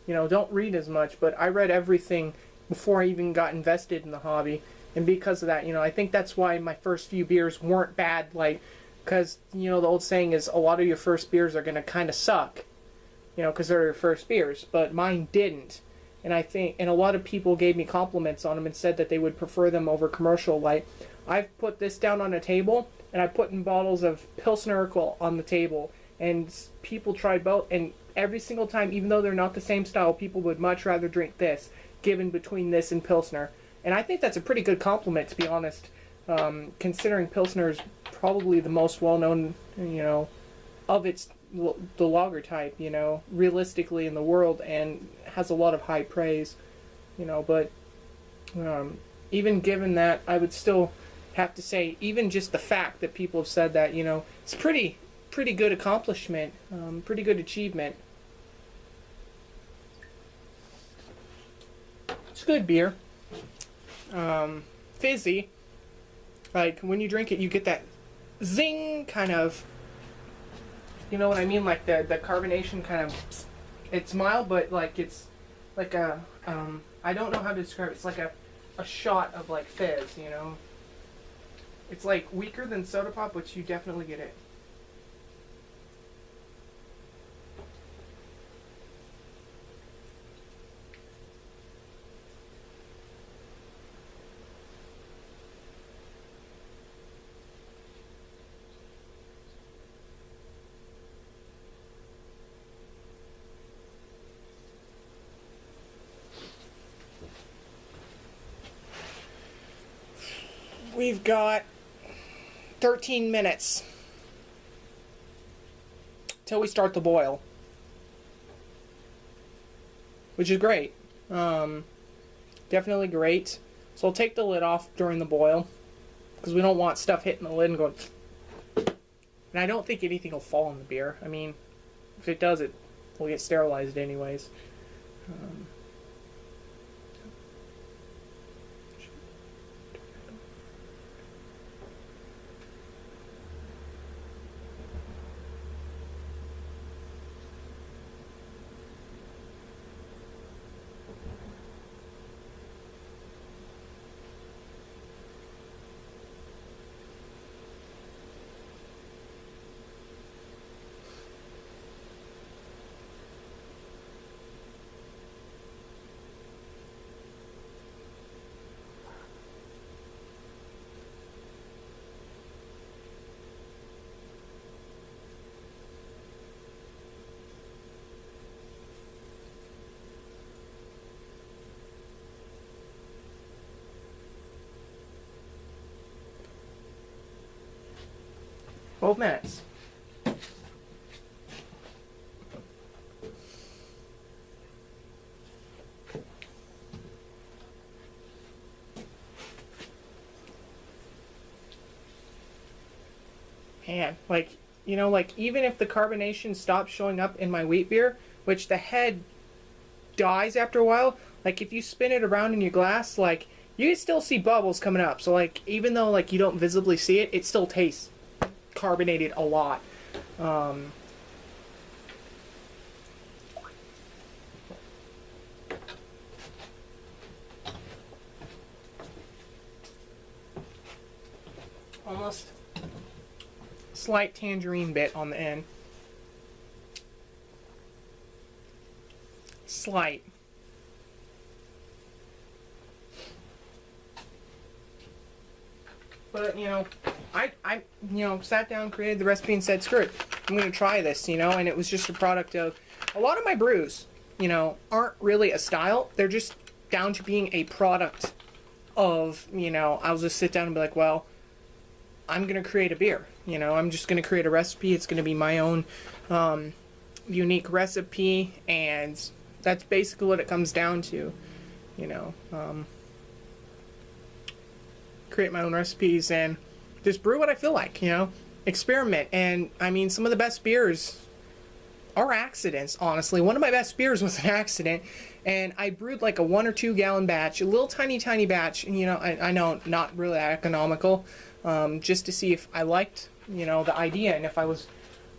you know, don't read as much, but I read everything before I even got invested in the hobby. And because of that, you know, I think that's why my first few beers weren't bad, like, because, you know, the old saying is a lot of your first beers are going to kind of suck, you know, because they're your first beers, but mine didn't. And I think, and a lot of people gave me compliments on them and said that they would prefer them over commercial. Like, I've put this down on a table, and I put in bottles of Pilsner on the table, and people tried both, and every single time, even though they're not the same style, people would much rather drink this, given between this and Pilsner. And I think that's a pretty good compliment, to be honest, considering Pilsner is probably the most well-known, you know, of the lager type, you know, realistically in the world, and has a lot of high praise, you know. But even given that, I would still have to say, even just the fact that people have said that, you know, it's pretty good accomplishment, pretty good achievement. It's good beer. Fizzy. Like, when you drink it, you get that zing kind of, you know what I mean? Like the carbonation kind of, it's mild, but like it's like a, I don't know how to describe it. It's like a shot of like fizz, you know? It's like weaker than soda pop, but you definitely get it. We've got 13 minutes till we start the boil, which is great. Definitely great. So I'll take the lid off during the boil, because we don't want stuff hitting the lid and going. And I don't think anything will fall in the beer. I mean, if it does, it will get sterilized anyways. 12 minutes. Man, like, you know, like, even if the carbonation stops showing up in my wheat beer, which the head dies after a while, like, if you spin it around in your glass, like, you can still see bubbles coming up. So, like, even though, like, you don't visibly see it, it still tastes carbonated a lot. Almost slight tangerine bit on the end. Slight. But, you know, I sat down, created the recipe, and said, screw it, I'm going to try this, you know, and it was just a product of, a lot of my brews, you know, aren't really a style, they're just down to being a product of, you know, I'll just sit down and be like, well, I'm going to create a beer, you know, I'm just going to create a recipe, it's going to be my own unique recipe, and that's basically what it comes down to, you know, create my own recipes and just brew what I feel like, you know, experiment. And I mean, some of the best beers are accidents, honestly. One of my best beers was an accident, and I brewed like a 1 or 2 gallon batch, a little tiny batch, and, you know, I know not really economical, just to see if I liked, you know, the idea and if I was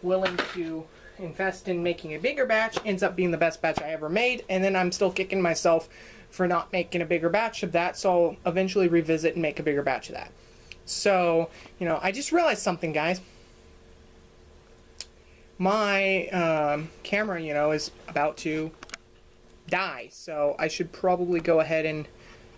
willing to, invest in making a bigger batch, ends up being the best batch I ever made, and then I'm still kicking myself for not making a bigger batch of that, so I'll eventually revisit and make a bigger batch of that. So, you know, I just realized something, guys. My camera, you know, is about to die, so I should probably go ahead and,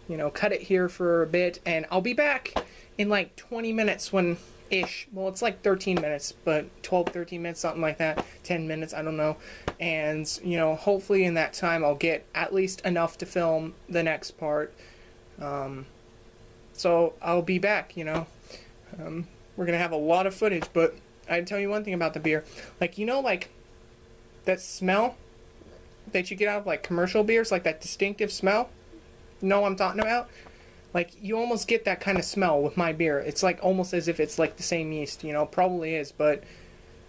you know, cut it here for a bit, and I'll be back in like 20 minutes when ish. Well, it's like 13 minutes, but 12, 13 minutes, something like that. 10 minutes, I don't know. And, you know, hopefully in that time I'll get at least enough to film the next part. So I'll be back, you know. We're going to have a lot of footage, but I'd tell you one thing about the beer. Like, you know, like, that smell that you get out of, like, commercial beers, like that distinctive smell? You know what I'm talking about? Like, you almost get that kind of smell with my beer. It's like almost as if it's like the same yeast, you know, probably is, but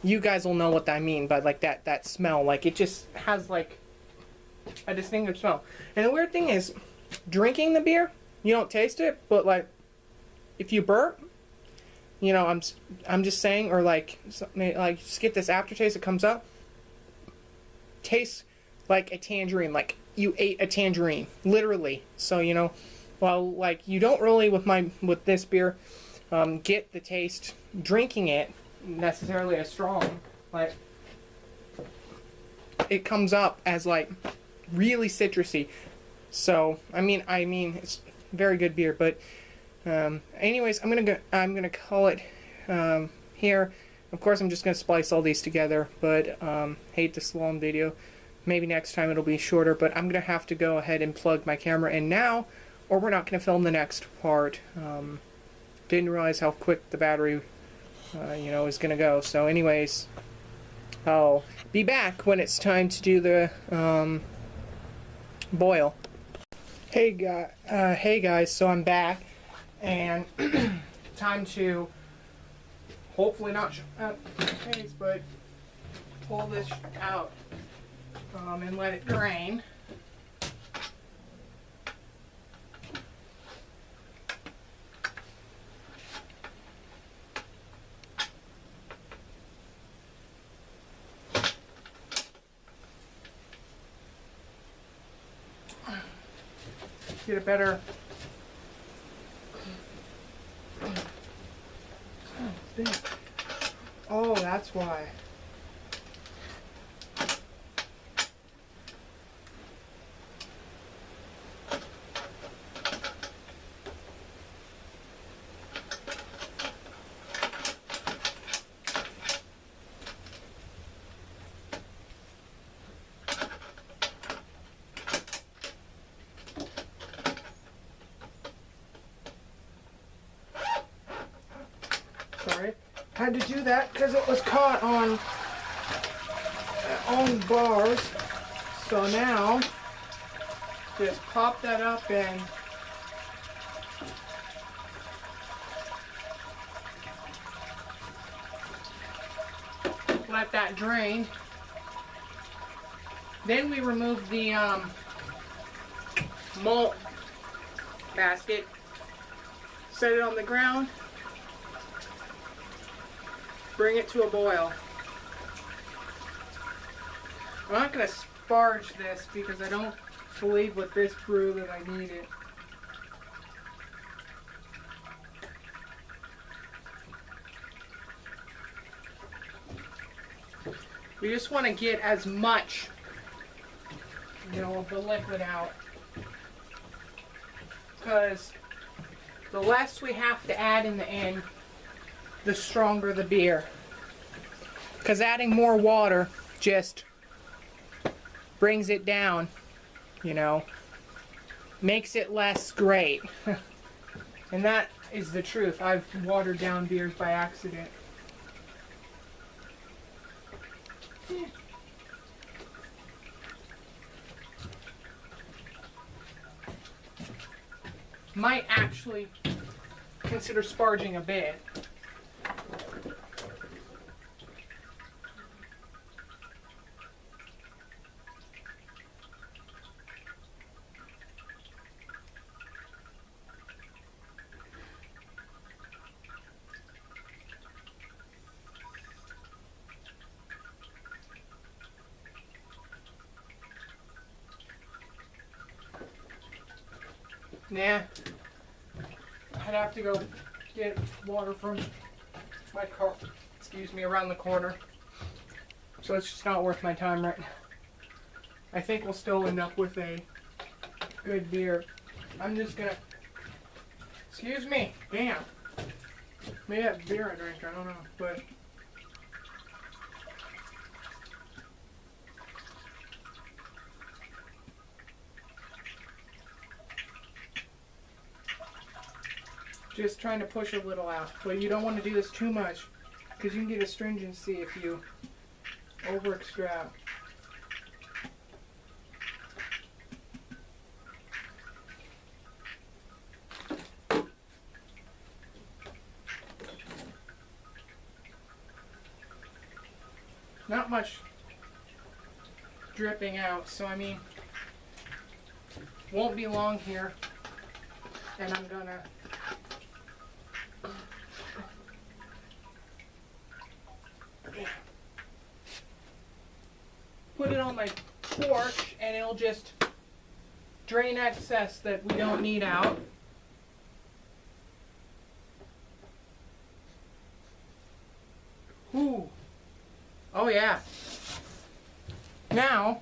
you guys will know what I mean by like that smell. Like, it just has like a distinctive smell. And the weird thing is, drinking the beer, you don't taste it, but like, if you burp, you know, I'm just saying, or like just get this aftertaste that comes up, tastes like a tangerine, like you ate a tangerine, literally. So, you know, well, like, you don't really with this beer get the taste drinking it necessarily as strong. Like, it comes up as like really citrusy. So I mean it's very good beer. But anyways, I'm gonna call it here. Of course, I'm just gonna splice all these together. But hate this long video. Maybe next time it'll be shorter. But I'm gonna have to go ahead and plug my camera in now, or we're not going to film the next part. Didn't realize how quick the battery, you know, is going to go. So anyways, I'll be back when it's time to do the boil. Hey guys, so I'm back, and time to hopefully not face, but pull this out and let it drain. Get a better. Oh, that's why. Sorry. Had to do that because it was caught on bars. So now, just pop that up and let that drain. Then we remove the malt basket, set it on the ground, bring it to a boil. I'm not going to sparge this because I don't believe with this brew that I need it. We just want to get as much, you know, of the liquid out, because the less we have to add in the end, the stronger the beer. Because adding more water just brings it down, you know, makes it less great. And that is the truth. I've watered down beers by accident. Might actually consider sparging a bit. Nah. I'd have to go get water from my car, excuse me, around the corner. So it's just not worth my time right now. I think we'll still end up with a good beer. I'm just gonna, excuse me, damn. Maybe that beer I drank, I don't know, but. Just trying to push a little out, but you don't want to do this too much because you can get astringency if you over extract. Not much dripping out, so I mean, won't be long here, and I'm gonna put it on my torch, and it'll just drain excess that we don't need out. Ooh. Oh yeah. Now,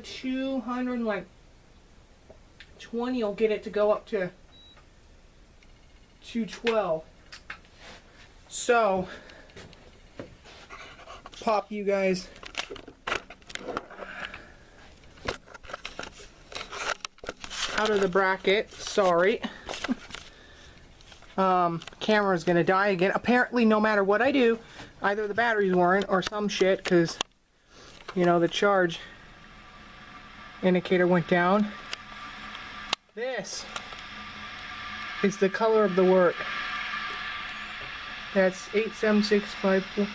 220 will get it to go up to 212. So, pop you guys out of the bracket. Sorry. Camera's gonna die again. Apparently, no matter what I do, either the batteries weren't or some shit, because, you know, the charge indicator went down. This is the color of the wort. That's 87654.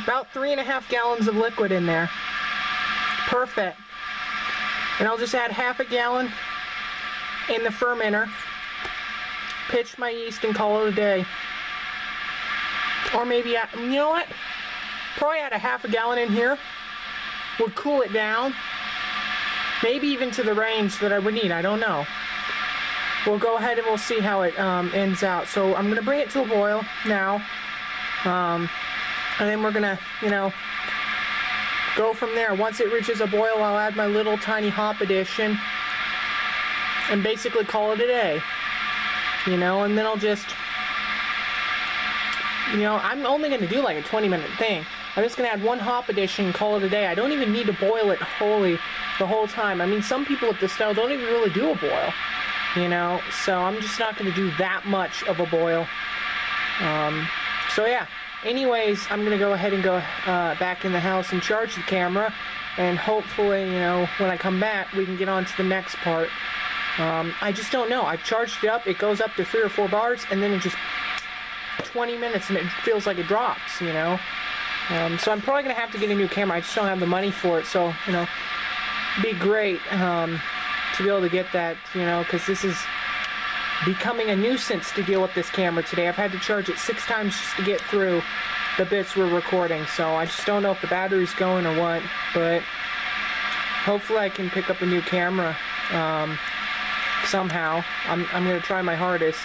About 3.5 gallons of liquid in there. Perfect. And I'll just add half a gallon in the fermenter. Pitch my yeast and call it a day. Or maybe, you know what? Probably add a half a gallon in here. Would cool it down. Maybe even to the range that I would need. I don't know. We'll go ahead and we'll see how it ends out. So I'm going to bring it to a boil now. And then we're going to, you know, go from there. Once it reaches a boil, I'll add my little tiny hop addition. And basically call it a day. You know, and then I'll just, you know, I'm only going to do like a 20-minute thing. I'm just going to add one hop addition and call it a day. I don't even need to boil it wholly the whole time. I mean, some people at this style don't even really do a boil, you know, so I'm just not going to do that much of a boil. So yeah, anyways, I'm going to go ahead and go back in the house and charge the camera, and hopefully, you know, when I come back, we can get on to the next part. I just don't know. I've charged it up. It goes up to 3 or 4 bars, and then it just 20 minutes, and it feels like it drops, you know. So I'm probably going to have to get a new camera. I just don't have the money for it. So, you know, it'd be great to be able to get that, you know, because this is becoming a nuisance to deal with this camera today. I've had to charge it 6 times just to get through the bits we're recording. So I just don't know if the battery's going or what, but hopefully I can pick up a new camera. Somehow. I'm going to try my hardest.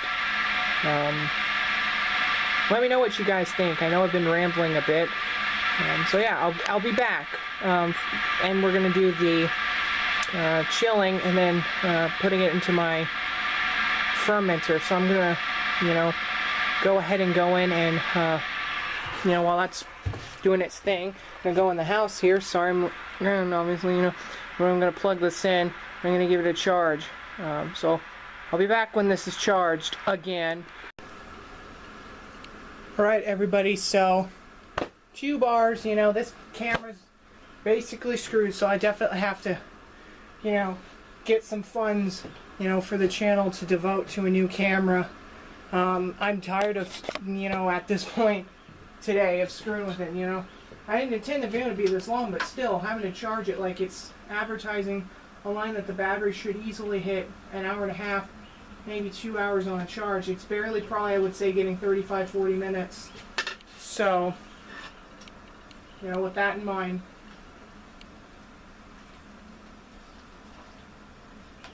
Let me know what you guys think. I know I've been rambling a bit. So yeah, I'll be back. And we're going to do the chilling and then putting it into my fermenter. So I'm going to, you know, go ahead and go in and, you know, while that's doing its thing, I'm going to go in the house here. Sorry, I'm obviously, you know, I'm going to plug this in. I'm going to give it a charge. So I'll be back when this is charged again. Alright everybody, so 2 bars, you know, this camera's basically screwed, so I definitely have to, you know, get some funds, you know, for the channel to devote to a new camera. I'm tired of, you know, at this point today of screwing with it, you know. I didn't intend the video to be this long, but still, having to charge it like it's advertising a line that the battery should easily hit an hour and a half, maybe 2 hours on a charge. It's barely, probably I would say, getting 35-40 minutes. So, you know, with that in mind,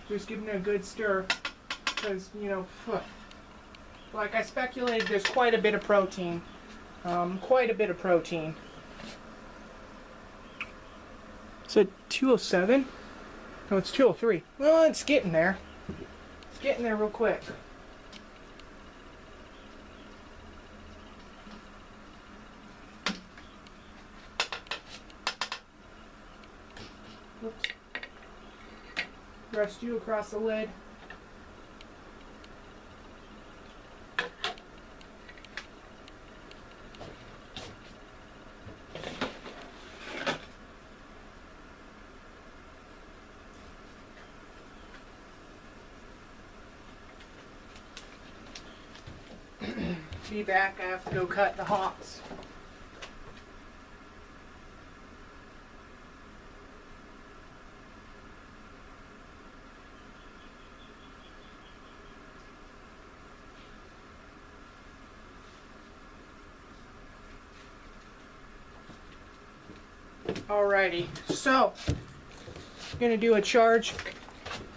Just giving it a good stir, because, you know, like I speculated, there's quite a bit of protein. Quite a bit of protein. Is it 207? No, it's 203. Well, it's getting there. It's getting there real quick. Oops. Rest you across the lid. Be back. I have to go cut the hops. Alrighty, so I'm gonna do a charge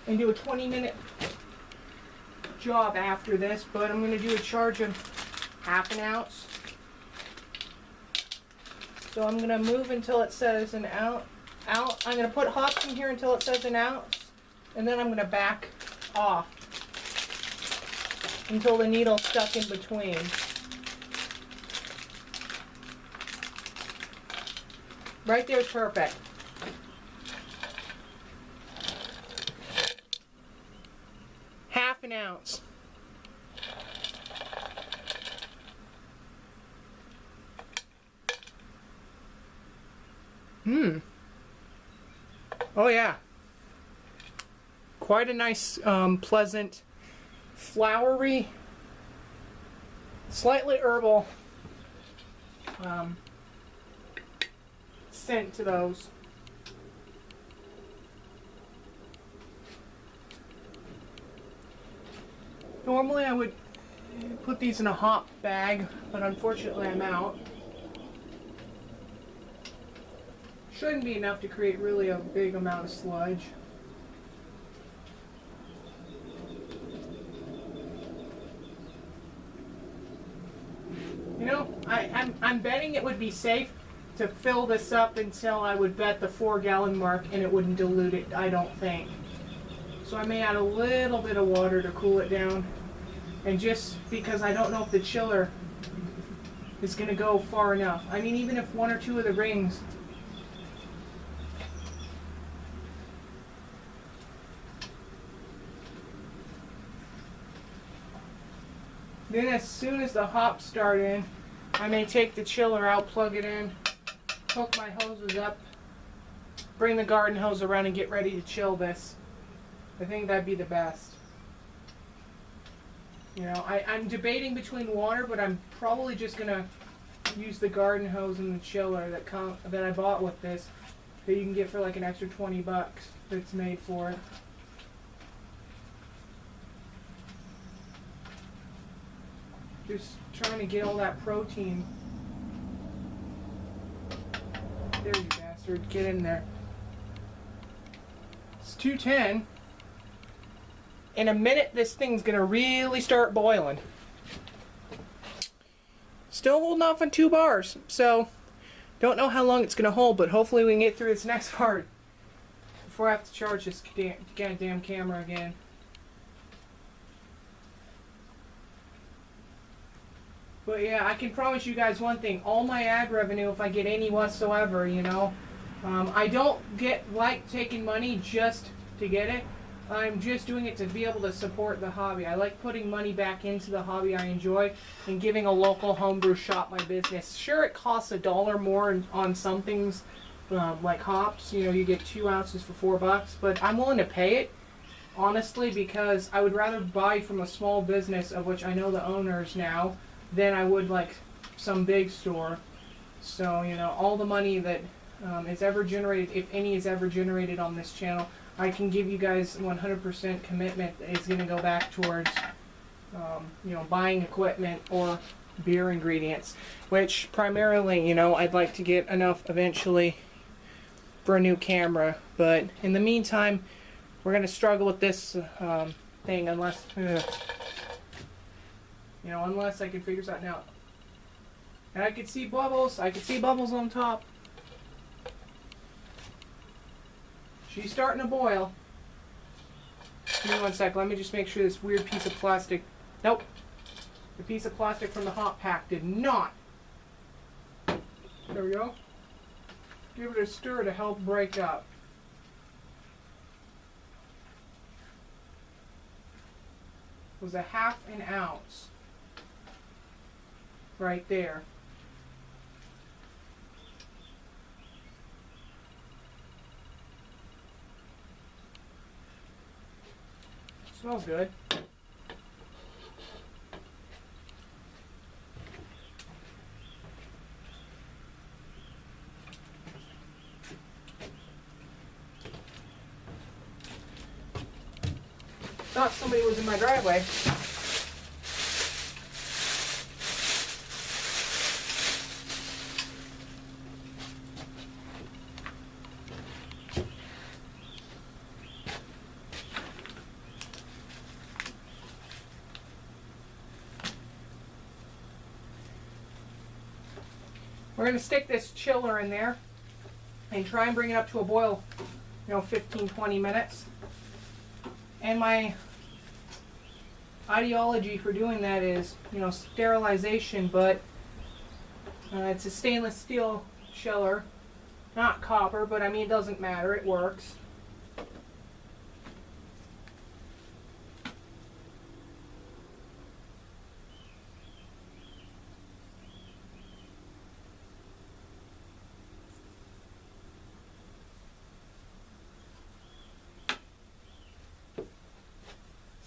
and do a 20-minute job after this, but I'm gonna do a charge of half an ounce. So I'm gonna move until it says an ounce. I'm gonna put hops in here until it says an ounce, and then I'm gonna back off until the needle's stuck in between. Right there is perfect. Half an ounce. Oh yeah. Quite a nice, pleasant, flowery, slightly herbal scent to those. Normally I would put these in a hop bag, but unfortunately I'm out. Shouldn't be enough to create really a big amount of sludge. You know, I'm betting it would be safe to fill this up until I would bet the 4-gallon mark, and it wouldn't dilute it, I don't think. So I may add a little bit of water to cool it down, and just because I don't know if the chiller is going to go far enough. I mean, even if 1 or 2 of the rings then as soon as the hops start in, I may take the chiller out, plug it in, hook my hoses up, bring the garden hose around and get ready to chill this. I think that'd be the best. You know, I'm debating between water, but I'm probably just going to use the garden hose and the chiller that I bought with this, that you can get for like an extra 20 bucks that's made for it. Just trying to get all that protein. There, you bastard. Get in there. It's 210. In a minute, this thing's going to really start boiling. Still holding off on 2 bars. So, don't know how long it's going to hold, but hopefully we can get through this next part before I have to charge this goddamn camera again. But yeah, I can promise you guys one thing. All my ad revenue, if I get any whatsoever, you know, I don't like taking money just to get it. I'm just doing it to be able to support the hobby. I like putting money back into the hobby I enjoy and giving a local homebrew shop my business. Sure, it costs $1 more on some things, like hops. You know, you get 2 ounces for 4 bucks, but I'm willing to pay it, honestly, because I would rather buy from a small business, of which I know the owners now, than I would like some big store. So, you know, all the money that is ever generated, if any is ever generated on this channel, I can give you guys 100% commitment is going to go back towards, you know, buying equipment or beer ingredients, which primarily, you know, I'd like to get enough eventually for a new camera. But in the meantime, we're going to struggle with this thing unless, you know, unless I can figure something out. And I can see bubbles. I can see bubbles on top. She's starting to boil. Give me one sec. Let me just make sure this weird piece of plastic. Nope. The piece of plastic from the hot pack did not. There we go. Give it a stir to help break up. It was a 1/2 ounce. Right there. Smells good. Thought somebody was in my driveway. We're going to stick this chiller in there and try and bring it up to a boil, you know, 15-20 minutes. And my ideology for doing that is, you know, sterilization, but it's a stainless steel chiller, not copper, but I mean, it doesn't matter, it works.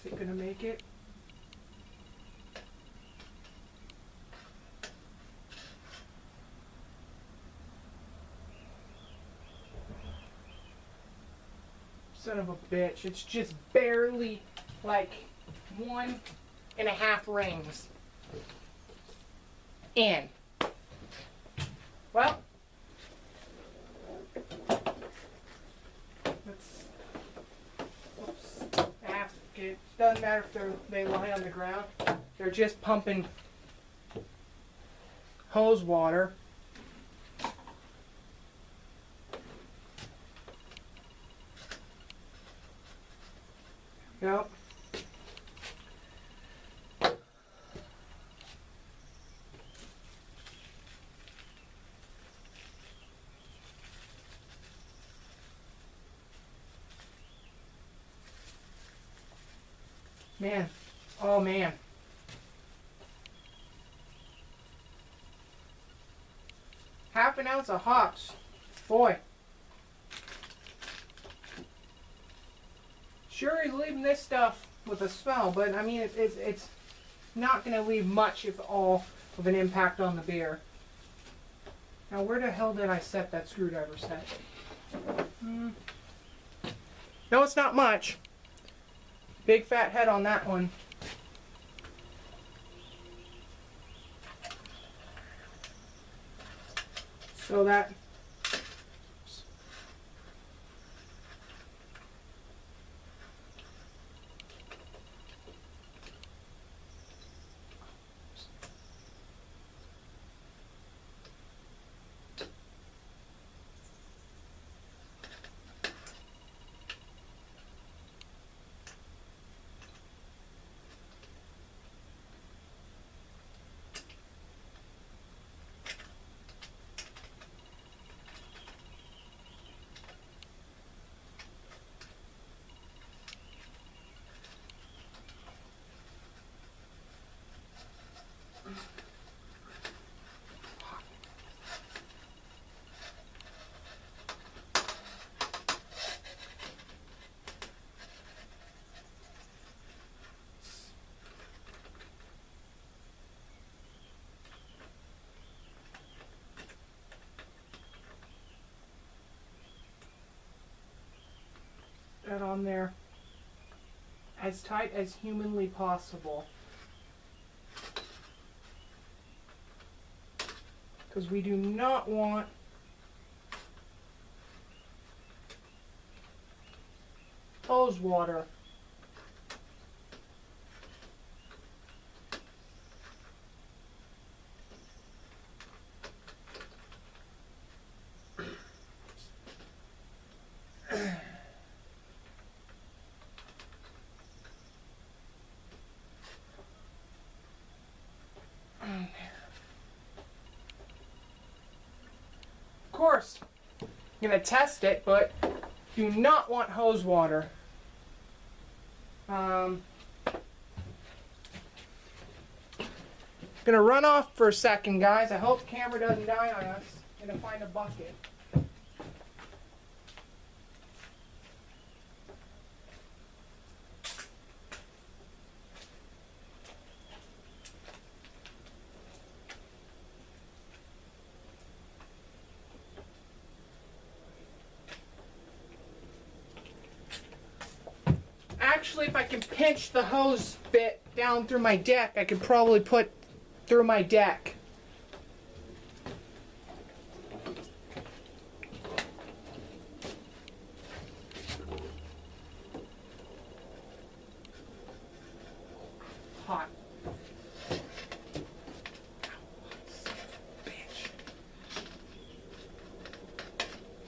Is it gonna make it? Son of a bitch, it's just barely like 1.5 rings in. Well, let's, oops, it doesn't matter if they lie on the ground. They're just pumping hose water. Yep. Man, oh man. Half an ounce of hops. Boy. Sure, he's leaving this stuff with a smell, but I mean, it's not going to leave much, if all, of an impact on the beer. Now, where the hell did I set that screwdriver set? No, it's not much. Big fat head on that one. So that... that on there as tight as humanly possible, because we do not want hose water. Of course, I'm going to test it, but do not want hose water. Going to run off for a second, guys. I hope the camera doesn't die on us. Going to find a bucket. Actually, if I can pinch the hose bit down through my deck, I could probably put through my deck. Hot.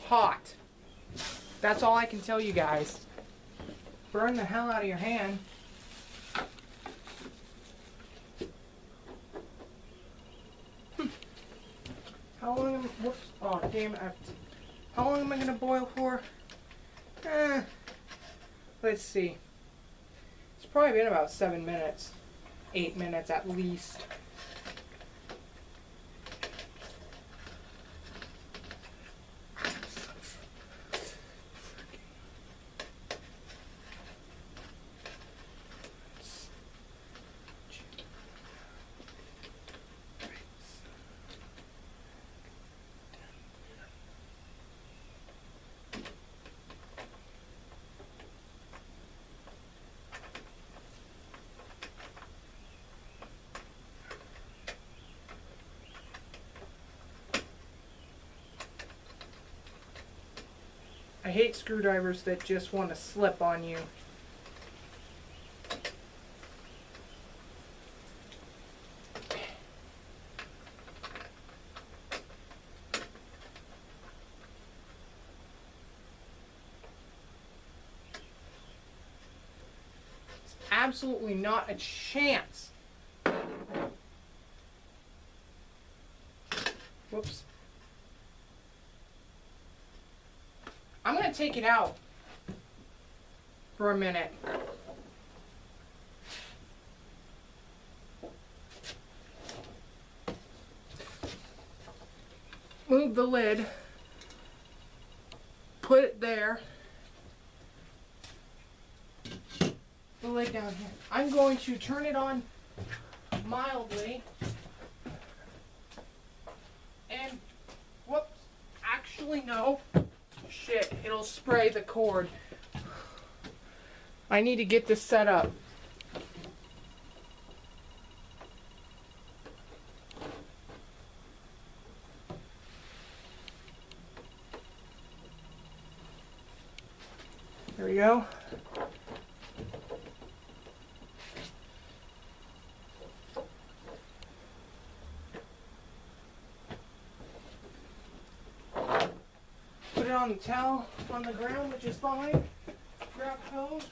Hot. That's all I can tell you guys. Burn the hell out of your hand. How long am whoops, oh damn it. How long am I gonna boil for? Let's see. It's probably been about 7 minutes. 8 minutes at least. I hate screwdrivers that just want to slip on you. It's absolutely not a chance. Whoops. I'm going to take it out for a minute. Move the lid. Put it there. The lid down here. I'm going to turn it on mildly. And, whoops, actually no. Shit, it'll spray the cord. I need to get this set up. There we go. Put it on the towel on the ground, which is fine. Grab hose.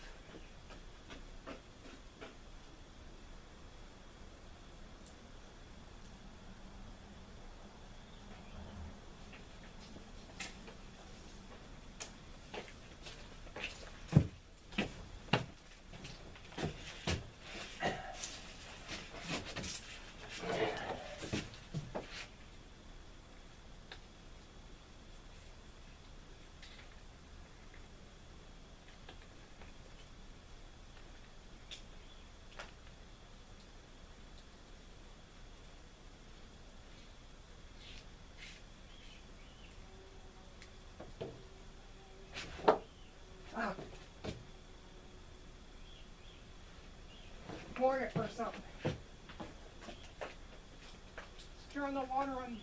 Pour it or something. Turn the water on.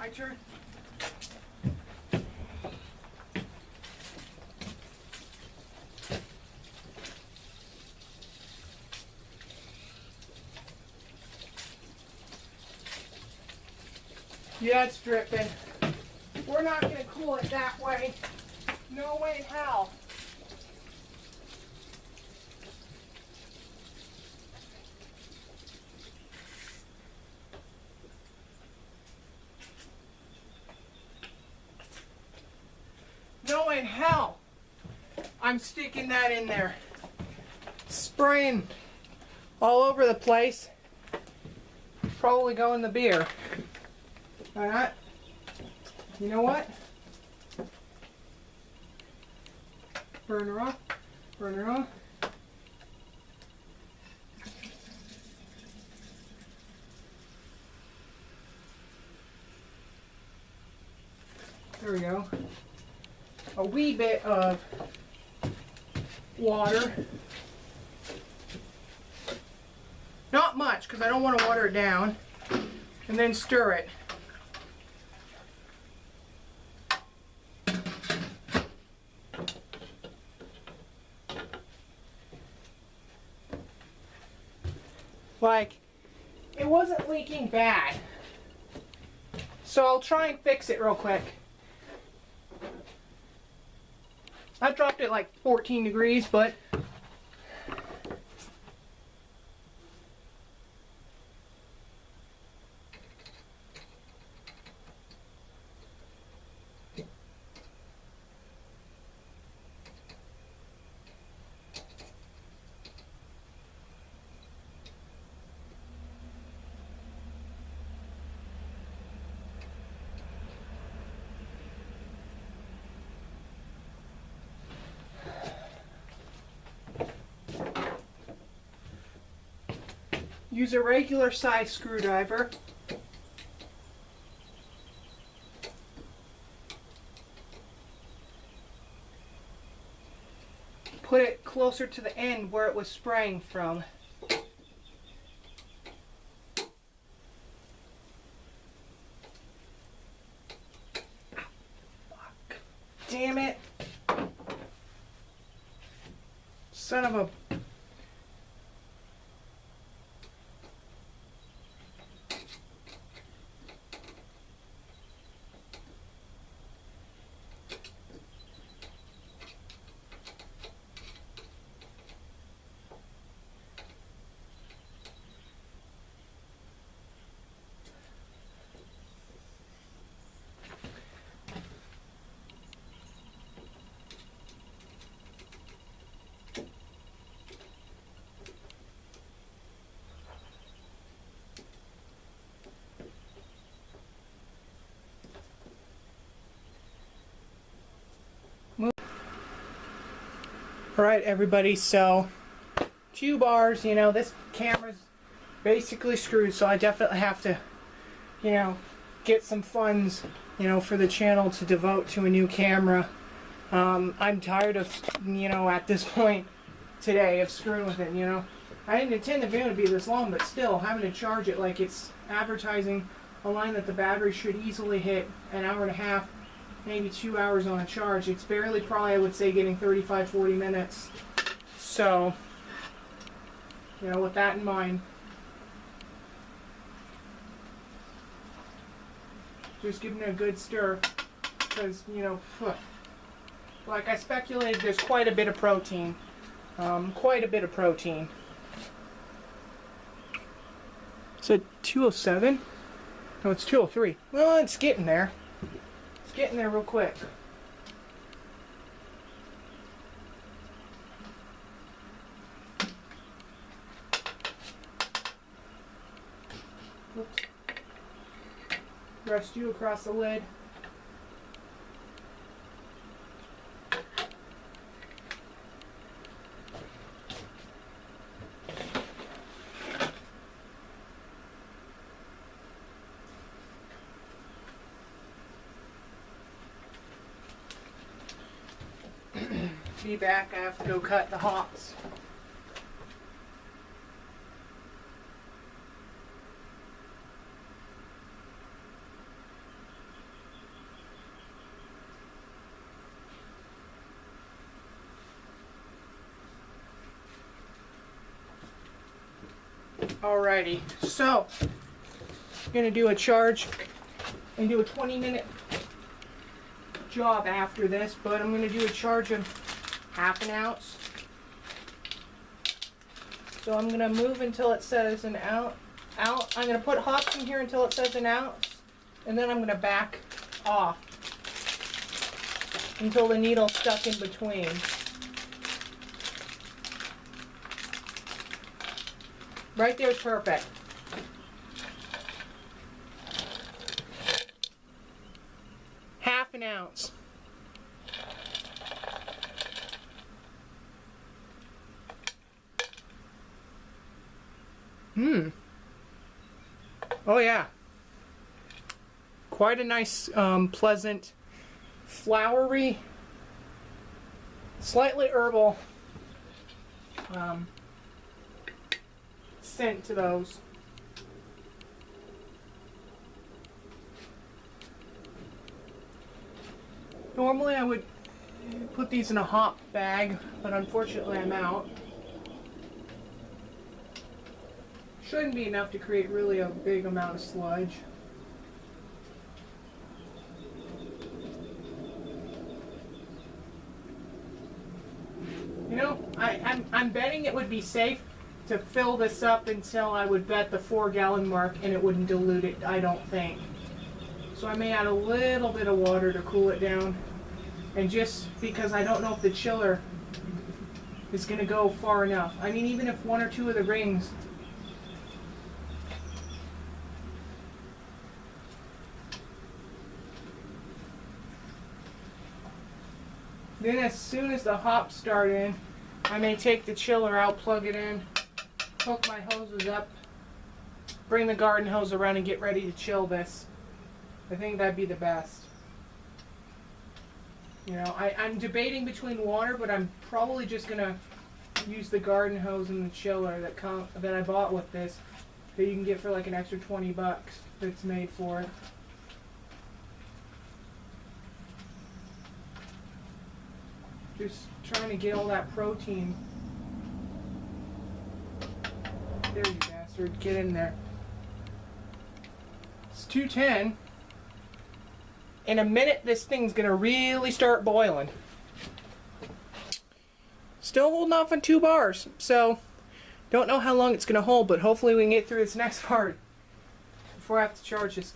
My turn. Yeah, it's dripping. We're not going to cool it that way. No way in hell. No way in hell I'm sticking that in there. Spraying all over the place. Probably go in the beer. Alright. You know what? Burner off. Burner on. There we go. A wee bit of water. Not much, because I don't want to water it down. And then stir it. Like, it wasn't leaking bad. So I'll try and fix it real quick. I dropped it like 14 degrees, but use a regular size screwdriver. Put it closer to the end where it was spraying from. Fuck. Damn it. Son of a... Alright everybody, so 2 bars, you know, this camera's basically screwed, so I definitely have to, you know, get some funds, you know, for the channel to devote to a new camera. I'm tired of, you know, at this point today of screwing with it, you know. I didn't intend the video to be this long, but still, having to charge it like it's advertising a line that the battery should easily hit an hour and a half, maybe 2 hours on a charge. It's barely, probably I would say, getting 35-40 minutes. So, you know, with that in mind, just giving it a good stir, because, you know, like I speculated, there's quite a bit of protein. Quite a bit of protein. Is it 207? No, it's 203. Well, it's getting there. It's getting there real quick. Oops. Rest you across the lid. Be back. I have to go cut the hops. Alrighty, so I'm gonna do a charge and do a 20-minute job after this, but I'm gonna do a charge of half an ounce. So I'm gonna move until it says an ounce. I'm gonna put hops in here until it says an ounce, and then I'm gonna back off until the needle's stuck in between. Right there is perfect. Half an ounce. Oh yeah. Quite a nice, pleasant, flowery, slightly herbal scent to those. Normally I would put these in a hop bag, but unfortunately I'm out. Shouldn't be enough to create really a big amount of sludge. You know, I'm betting it would be safe to fill this up until I would bet the 4-gallon mark, and it wouldn't dilute it, I don't think. So I may add a little bit of water to cool it down, and just because I don't know if the chiller is going to go far enough. I mean, even if 1 or 2 of the rings then as soon as the hops start in, I may take the chiller out, plug it in, hook my hoses up, bring the garden hose around and get ready to chill this. I think that'd be the best. You know, I'm debating between water, but I'm probably just going to use the garden hose and the chiller that I bought with this, that you can get for like an extra 20 bucks that's made for it. Just trying to get all that protein. There, you bastard. Get in there. It's 210. In a minute, this thing's going to really start boiling. Still holding off on 2 bars. So, don't know how long it's going to hold, but hopefully we can get through this next part before I have to charge this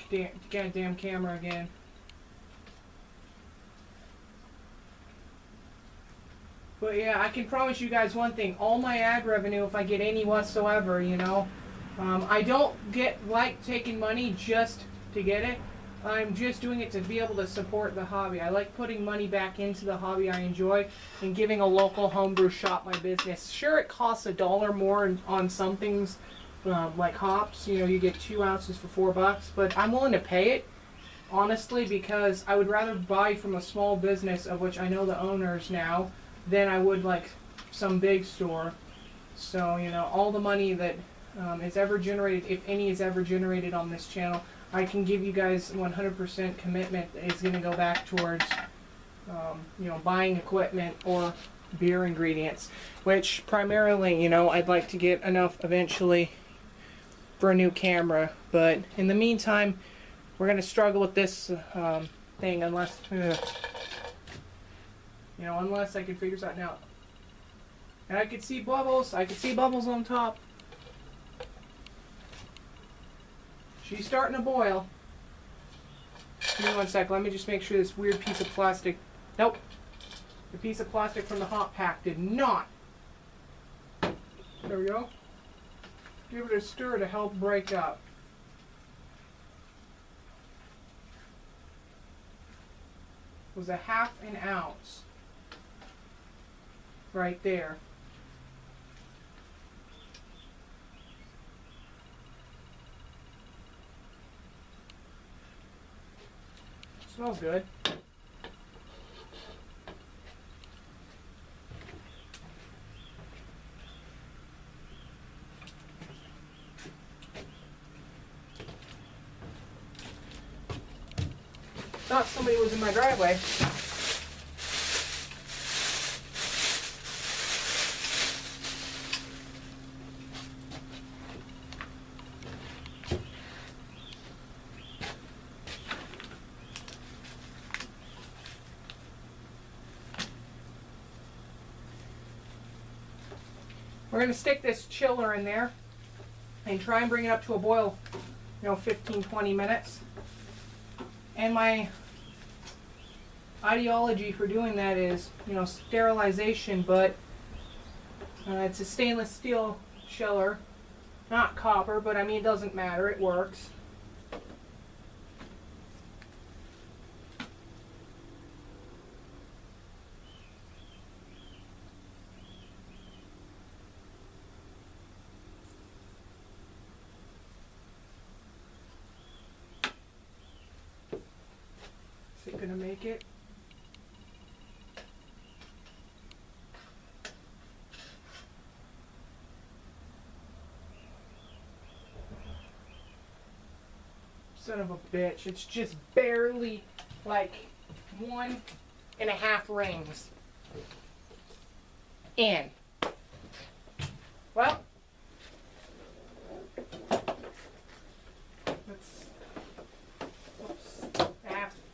goddamn camera again. But yeah, I can promise you guys one thing. All my ad revenue, if I get any whatsoever, you know, I don't like taking money just to get it. I'm just doing it to be able to support the hobby. I like putting money back into the hobby I enjoy and giving a local homebrew shop my business. Sure, it costs $1 more on some things, like hops. You know, you get 2 ounces for 4 bucks, but I'm willing to pay it, honestly, because I would rather buy from a small business of which I know the owners now than I would like some big store. So, you know, all the money that is ever generated, if any is ever generated on this channel, I can give you guys 100% commitment is going to go back towards, you know, buying equipment or beer ingredients, which primarily, you know, I'd like to get enough eventually for a new camera. But in the meantime, we're going to struggle with this thing unless... You know, unless I can figure something out. And I could see bubbles. I could see bubbles on top. She's starting to boil. Give me 1 sec. Let me just make sure this weird piece of plastic... Nope. The piece of plastic from the hot pack did not. There we go. Give it a stir to help break up. It was a half an ounce. Right there. Smells good. Thought somebody was in my driveway. We're going to stick this chiller in there and try and bring it up to a boil, 15-20 minutes. And my ideology for doing that is, sterilization, but it's a stainless steel chiller, not copper, but I mean, it doesn't matter, it works. Is it gonna make it? Son of a bitch, it's just barely like 1.5 rings in. Well,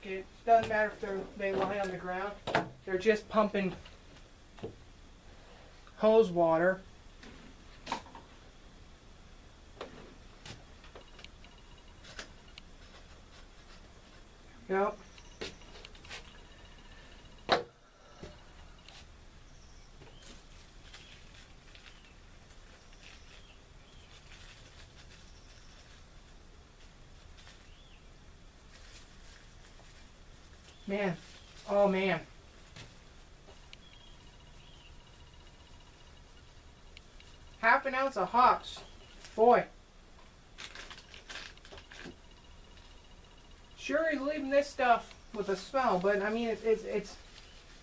it doesn't matter if they lie on the ground. They're just pumping hose water. Yep. Man, oh man. Half an ounce of hops. Boy. Sure, he's leaving this stuff with a smell, but I mean, it's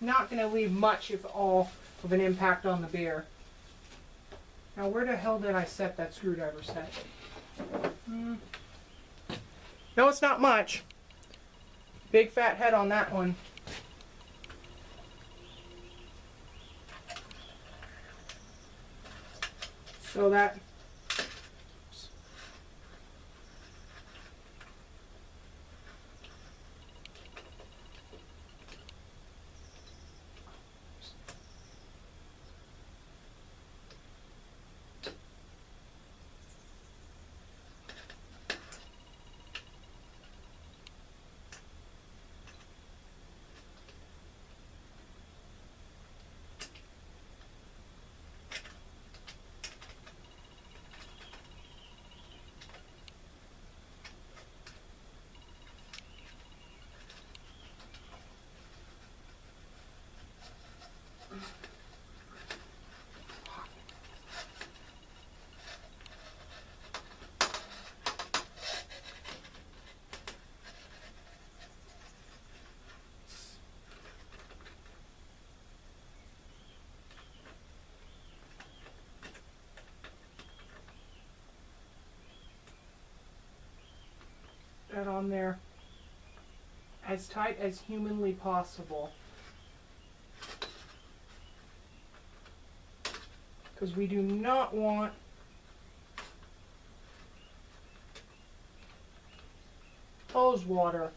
not going to leave much, if all, of an impact on the beer. Now, where the hell did I set that screwdriver set? No, it's not much. Big fat head on that one. So that... that on there as tight as humanly possible, because we do not want hose water.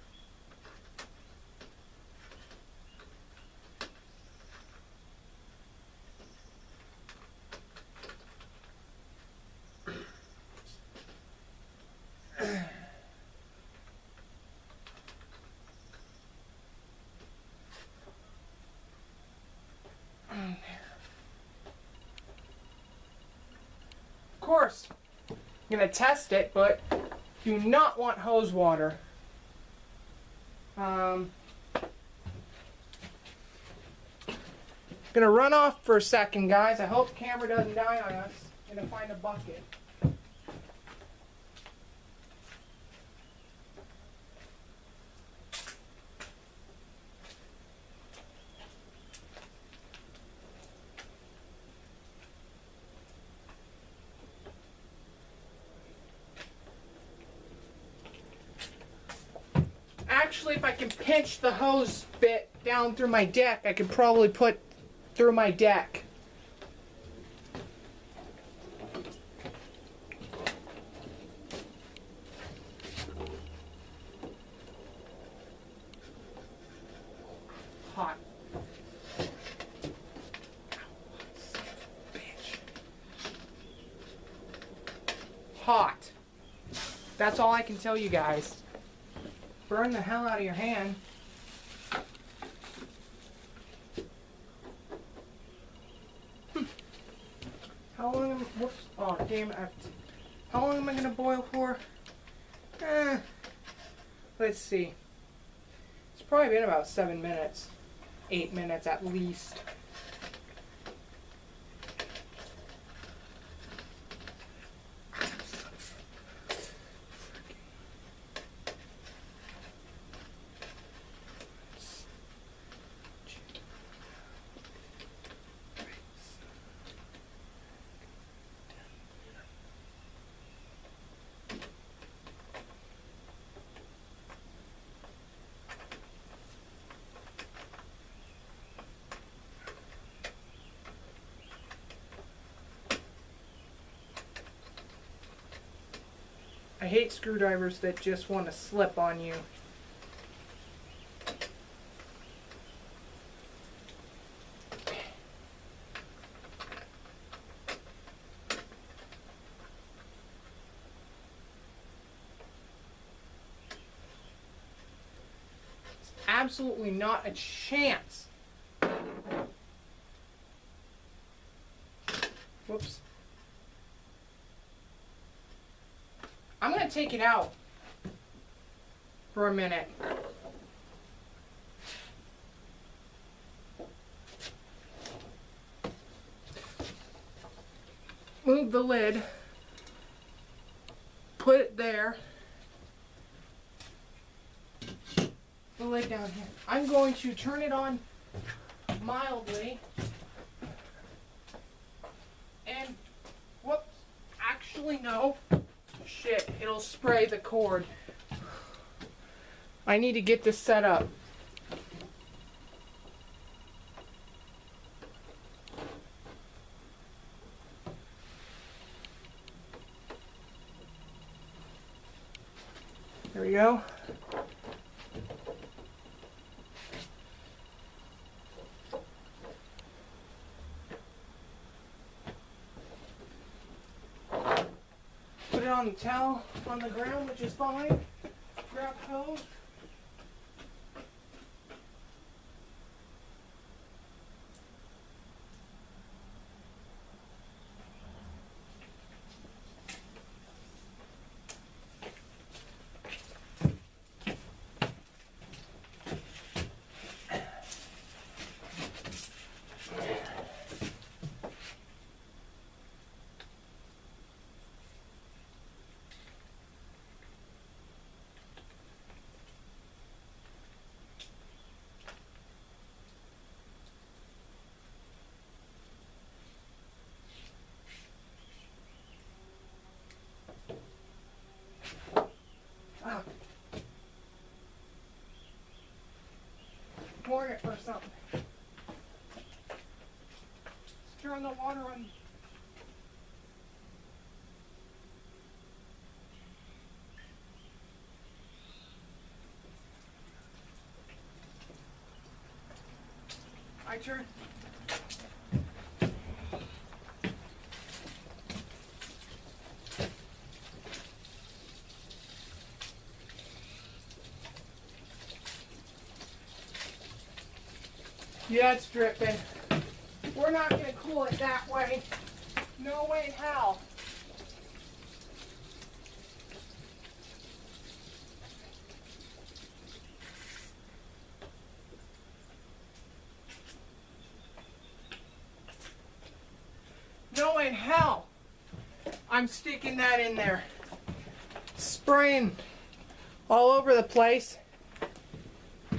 Of course, I'm going to test it, but do not want hose water. Going to run off for a second, guys. I hope the camera doesn't die on us. I'm going to find a bucket. Actually, if I can pinch the hose bit down through my deck, I could probably put through my deck. Hot. Bitch. hot. That's all I can tell you guys. Burn the hell out of your hand. How long am I, whoops, oh damn it. How long am I gonna boil for? Let's see. It's probably been about 7 minutes. 8 minutes at least. I hate screwdrivers that just want to slip on you. It's absolutely not a chance. Whoops. I'm going to take it out for a minute. Move the lid. Put it there. The lid down here. I'm going to turn it on mildly. And, whoops, actually no. Shit, it'll spray the cord. I need to get this set up. There we go. Put it on the towel on the ground, which is fine. Grab hose. Pour it or something. Turn the water on. I turn. Yeah, it's dripping. We're not going to cool it that way. No way in hell. No way in hell. I'm sticking that in there. Spraying all over the place.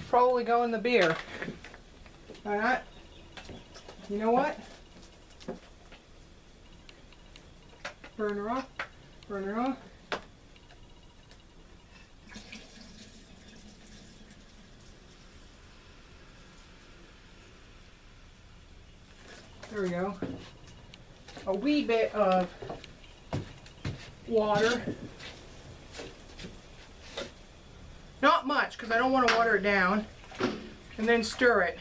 Probably go in the beer. Alright, you know what? Burn her off, burn her off. There we go. A wee bit of water. Not much, because I don't want to water it down. And then stir it.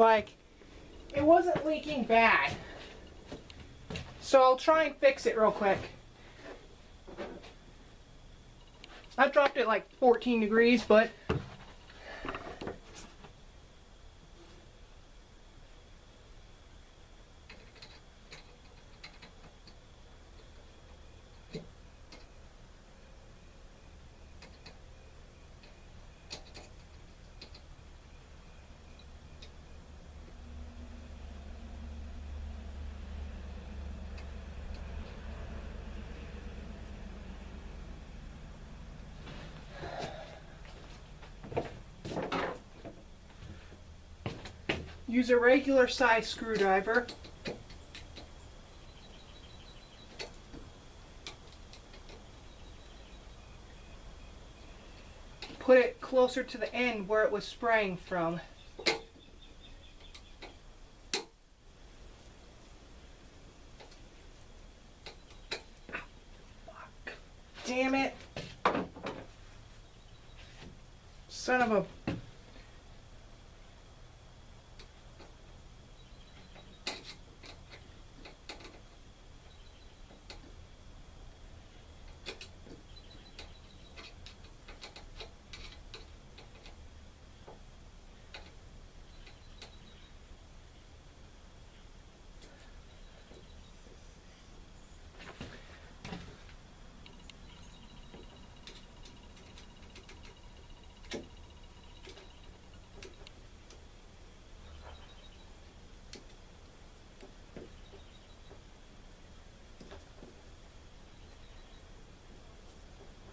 like it wasn't leaking bad. So I'll try and fix it real quick. I dropped it like 14 degrees, but use a regular size screwdriver. Put it closer to the end where it was spraying from. Fuck. Damn it. Son of a...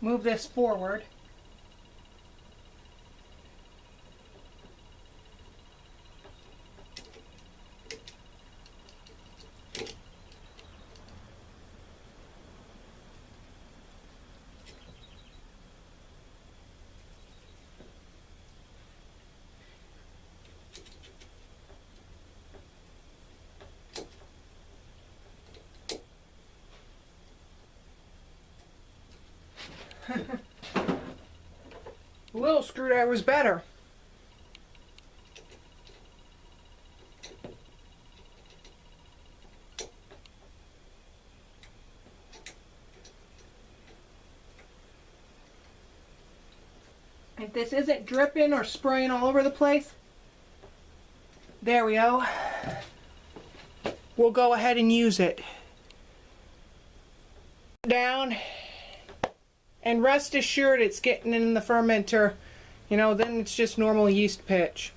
Move this forward. A little screwdriver was better. If this isn't dripping or spraying all over the place, there we go. We'll go ahead and use it. Down. And rest assured it's getting in the fermenter. You know, then it's just normal yeast pitch.